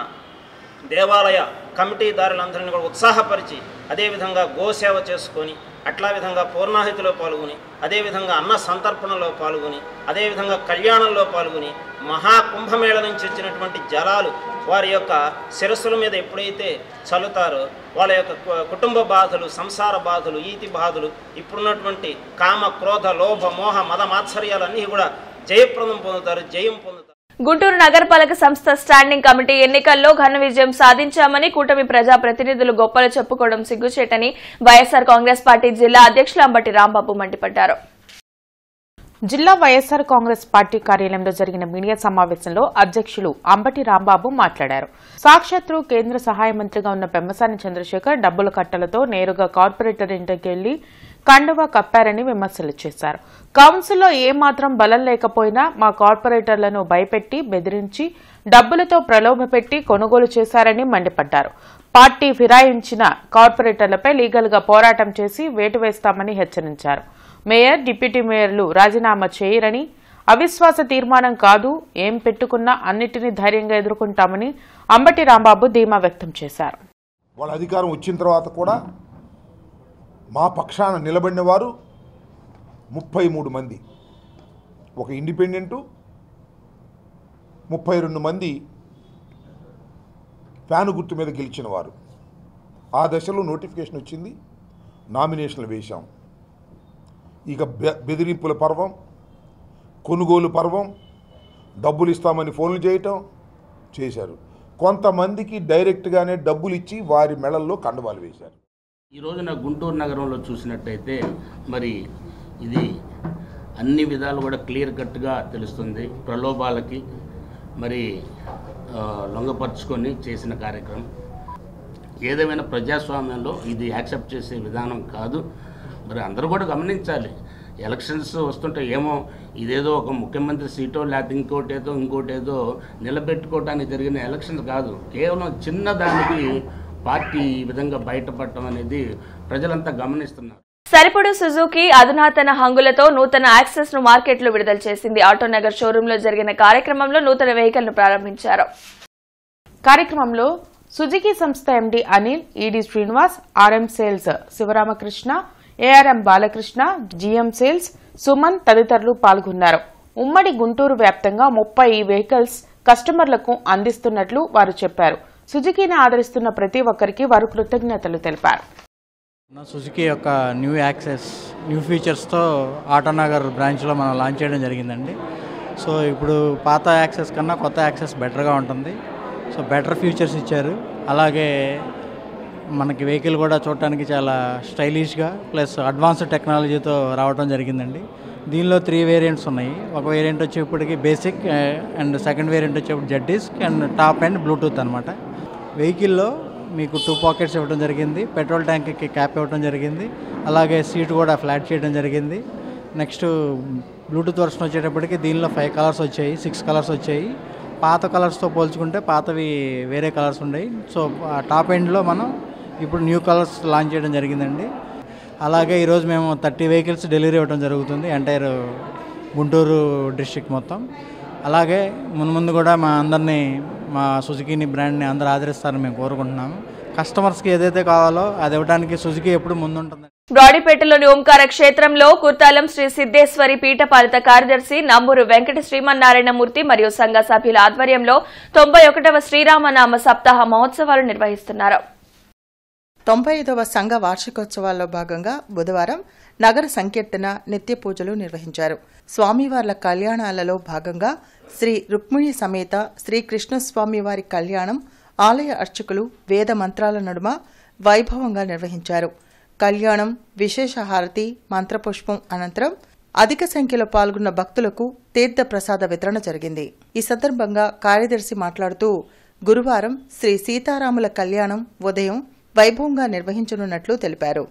దేవాలయ కమిటీదారులందరినీ కూడా ఉత్సాహపరిచి అదేవిధంగా గోసేవ చేసుకొని అట్లా విధంగా పూర్ణాహుతిలో పాల్గొని అదేవిధంగా అన్న సంతర్పణలో పాల్గొని అదేవిధంగా కళ్యాణంలో పాల్గొని మహాకుంభమేళ నుంచి వచ్చినటువంటి జలాలు వారి యొక్క శిరస్సుల మీద ఎప్పుడైతే చల్లుతారో వాళ్ళ యొక్క కుటుంబ బాధలు, సంసార బాధలు, ఈతి బాధలు, ఇప్పుడున్నటువంటి కామ క్రోధ లోభ మోహ మద మాత్సర్యాలన్నీ కూడా జయప్రదం పొందుతారు, జయం పొందుతారు.
గుంటూరు నగరపాలక సంస్థ స్టాండింగ్ కమిటీ ఎన్నికల్లో ఘన విజయం సాధించామని కూటమి ప్రజాప్రతినిధులు గొప్పలు చెప్పుకోవడం సిగ్గుచేటని వైఎస్సార్ కాంగ్రెస్ పార్టీ జిల్లా అధ్యక్షులు అంబటి రాంబాబు మండిపడ్డారు.
జిల్లా వైఎస్సార్ కాంగ్రెస్ పార్టీ కార్యాలయంలో జరిగిన మీడియా సమావేశంలో అధ్యక్షులు అంబటి రాంబాబు మాట్లాడారు. సాక్షాత్తు కేంద్ర సహాయ మంత్రిగా ఉన్న పెమ్మసాని చంద్రశేఖర్ డబ్బుల కట్టలతో నేరుగా కార్పొరేటర్ ఇంటికి వెళ్లి కండువా కప్పారని విమర్శలు చేశారు. కౌన్సిల్లో ఏమాత్రం బలం లేకపోయినా మా కార్పొరేటర్లను భయపెట్టి బెదిరించి డబ్బులతో ప్రలోభపెట్టి కొనుగోలు చేశారని మండిపడ్డారు. పార్టీ ఫిరాయించిన కార్పొరేటర్లపై లీగల్ గా పోరాటం చేసి వేటు వేస్తామని హెచ్చరించారు. మేయర్, డిప్యూటీ మేయర్లు రాజీనామా చేయరని, అవిశ్వాస తీర్మానం కాదు, ఏం పెట్టుకున్నా అన్నిటినీ ధైర్యంగా ఎదుర్కొంటామని అంబటి రాంబాబు ధీమా వ్యక్తం చేశారు.
వాళ్ళ అధికారం వచ్చిన తర్వాత కూడా మా పక్షాన నిలబడిన వారు 33 మంది, ఒక ఇండిపెండెంటు, 32 మంది ఫ్యాను గుర్తు మీద గెలిచిన వారు. ఆ దశలో నోటిఫికేషన్ వచ్చింది, నామినేషన్లు వేశాం. ఇక బెదిరింపుల పర్వం, కొనుగోలు పర్వం, డబ్బులు ఇస్తామని ఫోన్లు చేయటం చేశారు. కొంతమందికి డైరెక్ట్గానే డబ్బులు ఇచ్చి వారి మెడల్లో కండవాలు వేశారు.
ఈ రోజున గుంటూరు నగరంలో చూసినట్టయితే మరి ఇది అన్ని విధాలు కూడా క్లియర్ కట్గా తెలుస్తుంది. ప్రలోభాలకి మరి లొంగపరుచుకొని చేసిన కార్యక్రమం ఏదేమైనా ప్రజాస్వామ్యంలో ఇది యాక్సెప్ట్ చేసే విధానం కాదు. మరి అందరూ కూడా గమనించాలి. ఎలక్షన్స్ వస్తుంటే ఏమో ఇదేదో ఒక ముఖ్యమంత్రి సీటో లేకపోతే ఇంకోటేదో నిలబెట్టుకోవడానికి జరిగిన ఎలక్షన్స్ కాదు. కేవలం చిన్నదానికి పార్టీ ఈ విధంగా బయటపడటం అనేది ప్రజలంతా గమనిస్తున్నారు.
సరిపడు సుజుకి అధునాతన హంగులతో నూతన యాక్సెస్ ను మార్కెట్లో విడుదల చేసింది. ఆటోనగర్ షోరూమ్ లో జరిగిన కార్యక్రమంలో నూతన వెహికల్ ను ప్రారంభించారు.
కార్యక్రమంలో సుజుకి సంస్థ MD Anil, ED Srinivas, RM sales Sivaramakrishna, ARM Balakrishna, GM sales Suman తదితరులు పాల్గొన్నారు. ఉమ్మడి గుంటూరు వ్యాప్తంగా 30 వెహికల్స్ కస్టమర్లకు అందిస్తున్నట్లు వారు చెప్పారు. సుజుకీని ఆదరిస్తున్న ప్రతి ఒక్కరికి వారు కృతజ్ఞతలు తెలిపారు.
సుజుకి యొక్క న్యూ యాక్సెస్, న్యూ ఫీచర్స్తో ఆటోనగర్ బ్రాంచ్లో మనం లాంచ్ చేయడం జరిగిందండి. సో ఇప్పుడు పాత యాక్సెస్ కన్నా కొత్త యాక్సెస్ బెటర్గా ఉంటుంది. సో బెటర్ ఫీచర్స్ ఇచ్చారు. అలాగే మనకి వెహికల్ కూడా చూడటానికి చాలా స్టైలిష్గా ప్లస్ అడ్వాన్స్డ్ టెక్నాలజీతో రావడం జరిగిందండి. దీనిలో 3 వేరియంట్స్ ఉన్నాయి. ఒక వేరియంట్ వచ్చేప్పటికి బేసిక్ అండ్ సెకండ్ వేరియంట్ వచ్చేప్పుడు జెడ్డిస్క్ అండ్ టాప్ అండ్ బ్లూటూత్ అనమాట. వెహికల్లో మీకు 2 పాకెట్స్ ఇవ్వడం జరిగింది, పెట్రోల్ ట్యాంక్కి క్యాప్ ఇవ్వడం జరిగింది, అలాగే సీట్ కూడా ఫ్లాట్ చేయడం జరిగింది. నెక్స్ట్ బ్లూటూత్ వర్షన్ వచ్చేటప్పటికి దీనిలో 5 కలర్స్ వచ్చాయి, 6 కలర్స్ వచ్చాయి. పాత కలర్స్తో పోల్చుకుంటే పాతవి వేరే కలర్స్ ఉన్నాయి. సో టాప్ ఎండ్లో మనం ఇప్పుడు న్యూ కలర్స్ లాంచ్ చేయడం జరిగిందండి. అలాగే ఈరోజు మేము 30 వెహికల్స్ డెలివరీ ఇవ్వడం జరుగుతుంది ఎంటైర్ గుంటూరు డిస్ట్రిక్ట్ మొత్తం. అలాగే ముందు కూడా మా సుజుకీని బ్రాండ్ని అందరూ ఆదరిస్తారని మేము కోరుకుంటున్నాము. కస్టమర్స్కి ఏదైతే కావాలో అది ఇవ్వడానికి సుజుకీ ఎప్పుడు ముందుంటుంది.
బ్రాడీపేటలోని ఓంకార క్షేత్రంలో కుర్తాలం శ్రీ సిద్ధేశ్వరి పీఠపాలిత కార్యదర్శి నంబూరు వెంకట శ్రీమన్నారాయణమూర్తి మరియు సంఘ సభ్యుల ఆధ్వర్యంలో 91వ శ్రీరామనామ సప్తాహ మహోత్సవాలు నిర్వహిస్తున్నారు.
95వ సంఘ వార్షికోత్సవాల్లో భాగంగా బుధవారం నగర సంకీర్తన, నిత్య పూజలు నిర్వహించారు. స్వామివార్ల కళ్యాణాలలో భాగంగా శ్రీ రుక్మిణి సమేత శ్రీకృష్ణస్వామివారి కళ్యాణం ఆలయ అర్చకులు వేద మంత్రాల నడుమ వైభవంగా నిర్వహించారు. కళ్యాణం, విశేష హారతి, మంత్రపుష్పం అనంతరం అధిక సంఖ్యలో పాల్గొన్న భక్తులకు తీర్థ ప్రసాద వితరణ జరిగింది. ఈ సందర్భంగా కార్యదర్శి మాట్లాడుతూ గురువారం శ్రీ సీతారాముల కళ్యాణం ఉదయం వైభవంగా నిర్వహించనున్నట్లు తెలిపారు.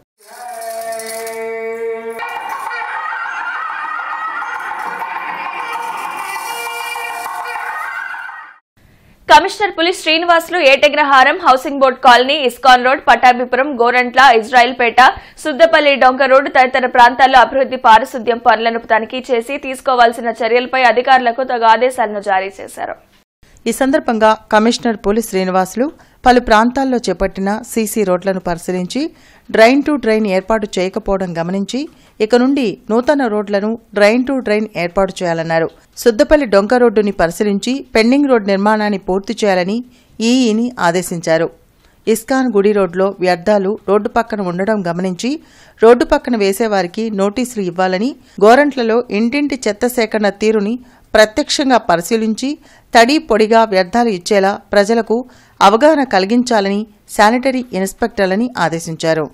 Commissioner Puli Srinivasulu Etagraharam, housing board colony, ISKCON road, Pattabhipuram, Gorantla, Israelpet, Suddapalli, Donka road తదితర ప్రాంతాల్లో అభివృద్ది, పారిశుద్ధ్యం పనులను తనిఖీ చేసి తీసుకోవాల్సిన చర్యలపై అధికారులకు తగు ఆదేశాలను జారీ చేశారు.
ఈ సందర్భంగా కమిషనర్ పులి శ్రీనివాసులు పలు ప్రాంతాల్లో చేపట్టిన సీసీ రోడ్లను పరిశీలించి డ్రైన్ టు డ్రైన్ ఏర్పాటు చేయకపోవడం గమనించి ఇక నుండి నూతన రోడ్లను డ్రైన్ టు డ్రైన్ ఏర్పాటు చేయాలన్నారు. సుద్దపల్లి డొంక రోడ్డుని పరిశీలించి పెండింగ్ రోడ్ నిర్మాణాన్ని పూర్తి చేయాలని ఈఈని ఆదేశించారు. ఇస్కాన్ గుడి రోడ్లో వ్యర్థాలు రోడ్డు పక్కన ఉండడం గమనించి రోడ్డు పక్కన వేసేవారికి నోటీసులు ఇవ్వాలని, గోరంట్లలో ఇంటింటి చెత్త సేకరణ తీరుని ప్రత్యక్షంగా పరిశీలించి తడి పొడిగా వ్యర్థాలు ఇచ్చేలా ప్రజలకు అవగాహన కలిగించాలని శానిటరీ ఇన్స్పెక్టర్లని ఆదేశించారు.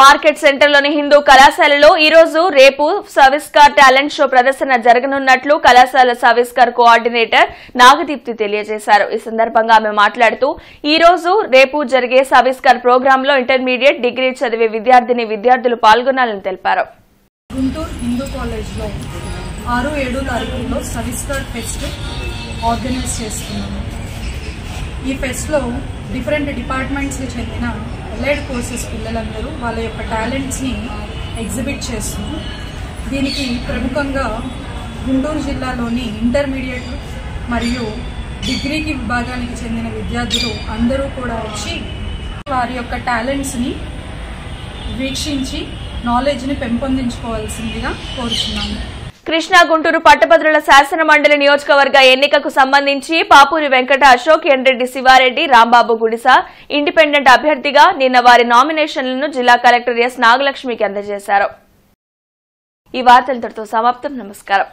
మార్కెట్ సెంటర్లోని హిందూ కళాశాలలో ఈ రోజు రేపు సవిస్కార్ టాలెంట్ షో ప్రదర్శన జరగనున్నట్లు కళాశాల సవిస్కార్ కోఆర్డినేటర్ నాగదీప్తి తెలియజేశారు. ఈ సందర్భంగా ఆమె మాట్లాడుతూ ఈ రోజు రేపు జరిగే సవిస్కార్ ప్రోగ్రాంలో ఇంటర్మీడియట్, డిగ్రీ చదివే విద్యార్థులు పాల్గొనాలని తెలిపారు.
గుంటూరు హిందూ కాలేజ్లో 6-7 తారీఖుల్లో సవిస్కార్ ఫెస్ట్ ఆర్గనైజ్ చేస్తున్నాము. ఈ ఫెస్ట్లో డిఫరెంట్ డిపార్ట్మెంట్స్కి చెందిన ఎలైడ్ కోర్సెస్ పిల్లలందరూ వాళ్ళ యొక్క టాలెంట్స్ని ఎగ్జిబిట్ చేస్తున్నారు. దీనికి ప్రముఖంగా గుంటూరు జిల్లాలోని ఇంటర్మీడియట్ మరియు డిగ్రీకి విభాగానికి చెందిన విద్యార్థులు అందరూ కూడా వచ్చి వారి యొక్క టాలెంట్స్ని వీక్షించి నాలెడ్జ్ని పెంపొందించుకోవాల్సిందిగా కోరుతున్నాము.
కృష్ణా గుంటూరు పట్టభద్రుల శాసన మండలి నియోజకవర్గ ఎన్నికకు సంబంధించి పాపూరి వెంకట అశోక్, ఎన్రెడ్డి శివారెడ్డి, రాంబాబు గుడిసా ఇండిపెండెంట్ అభ్యర్థిగా నిన్న వారి నామినేషన్లను జిల్లా కలెక్టర్ ఎస్ నాగలక్ష్మికి అందజేశారు. ఈ వార్తలతో సమాప్తం. నమస్కారం.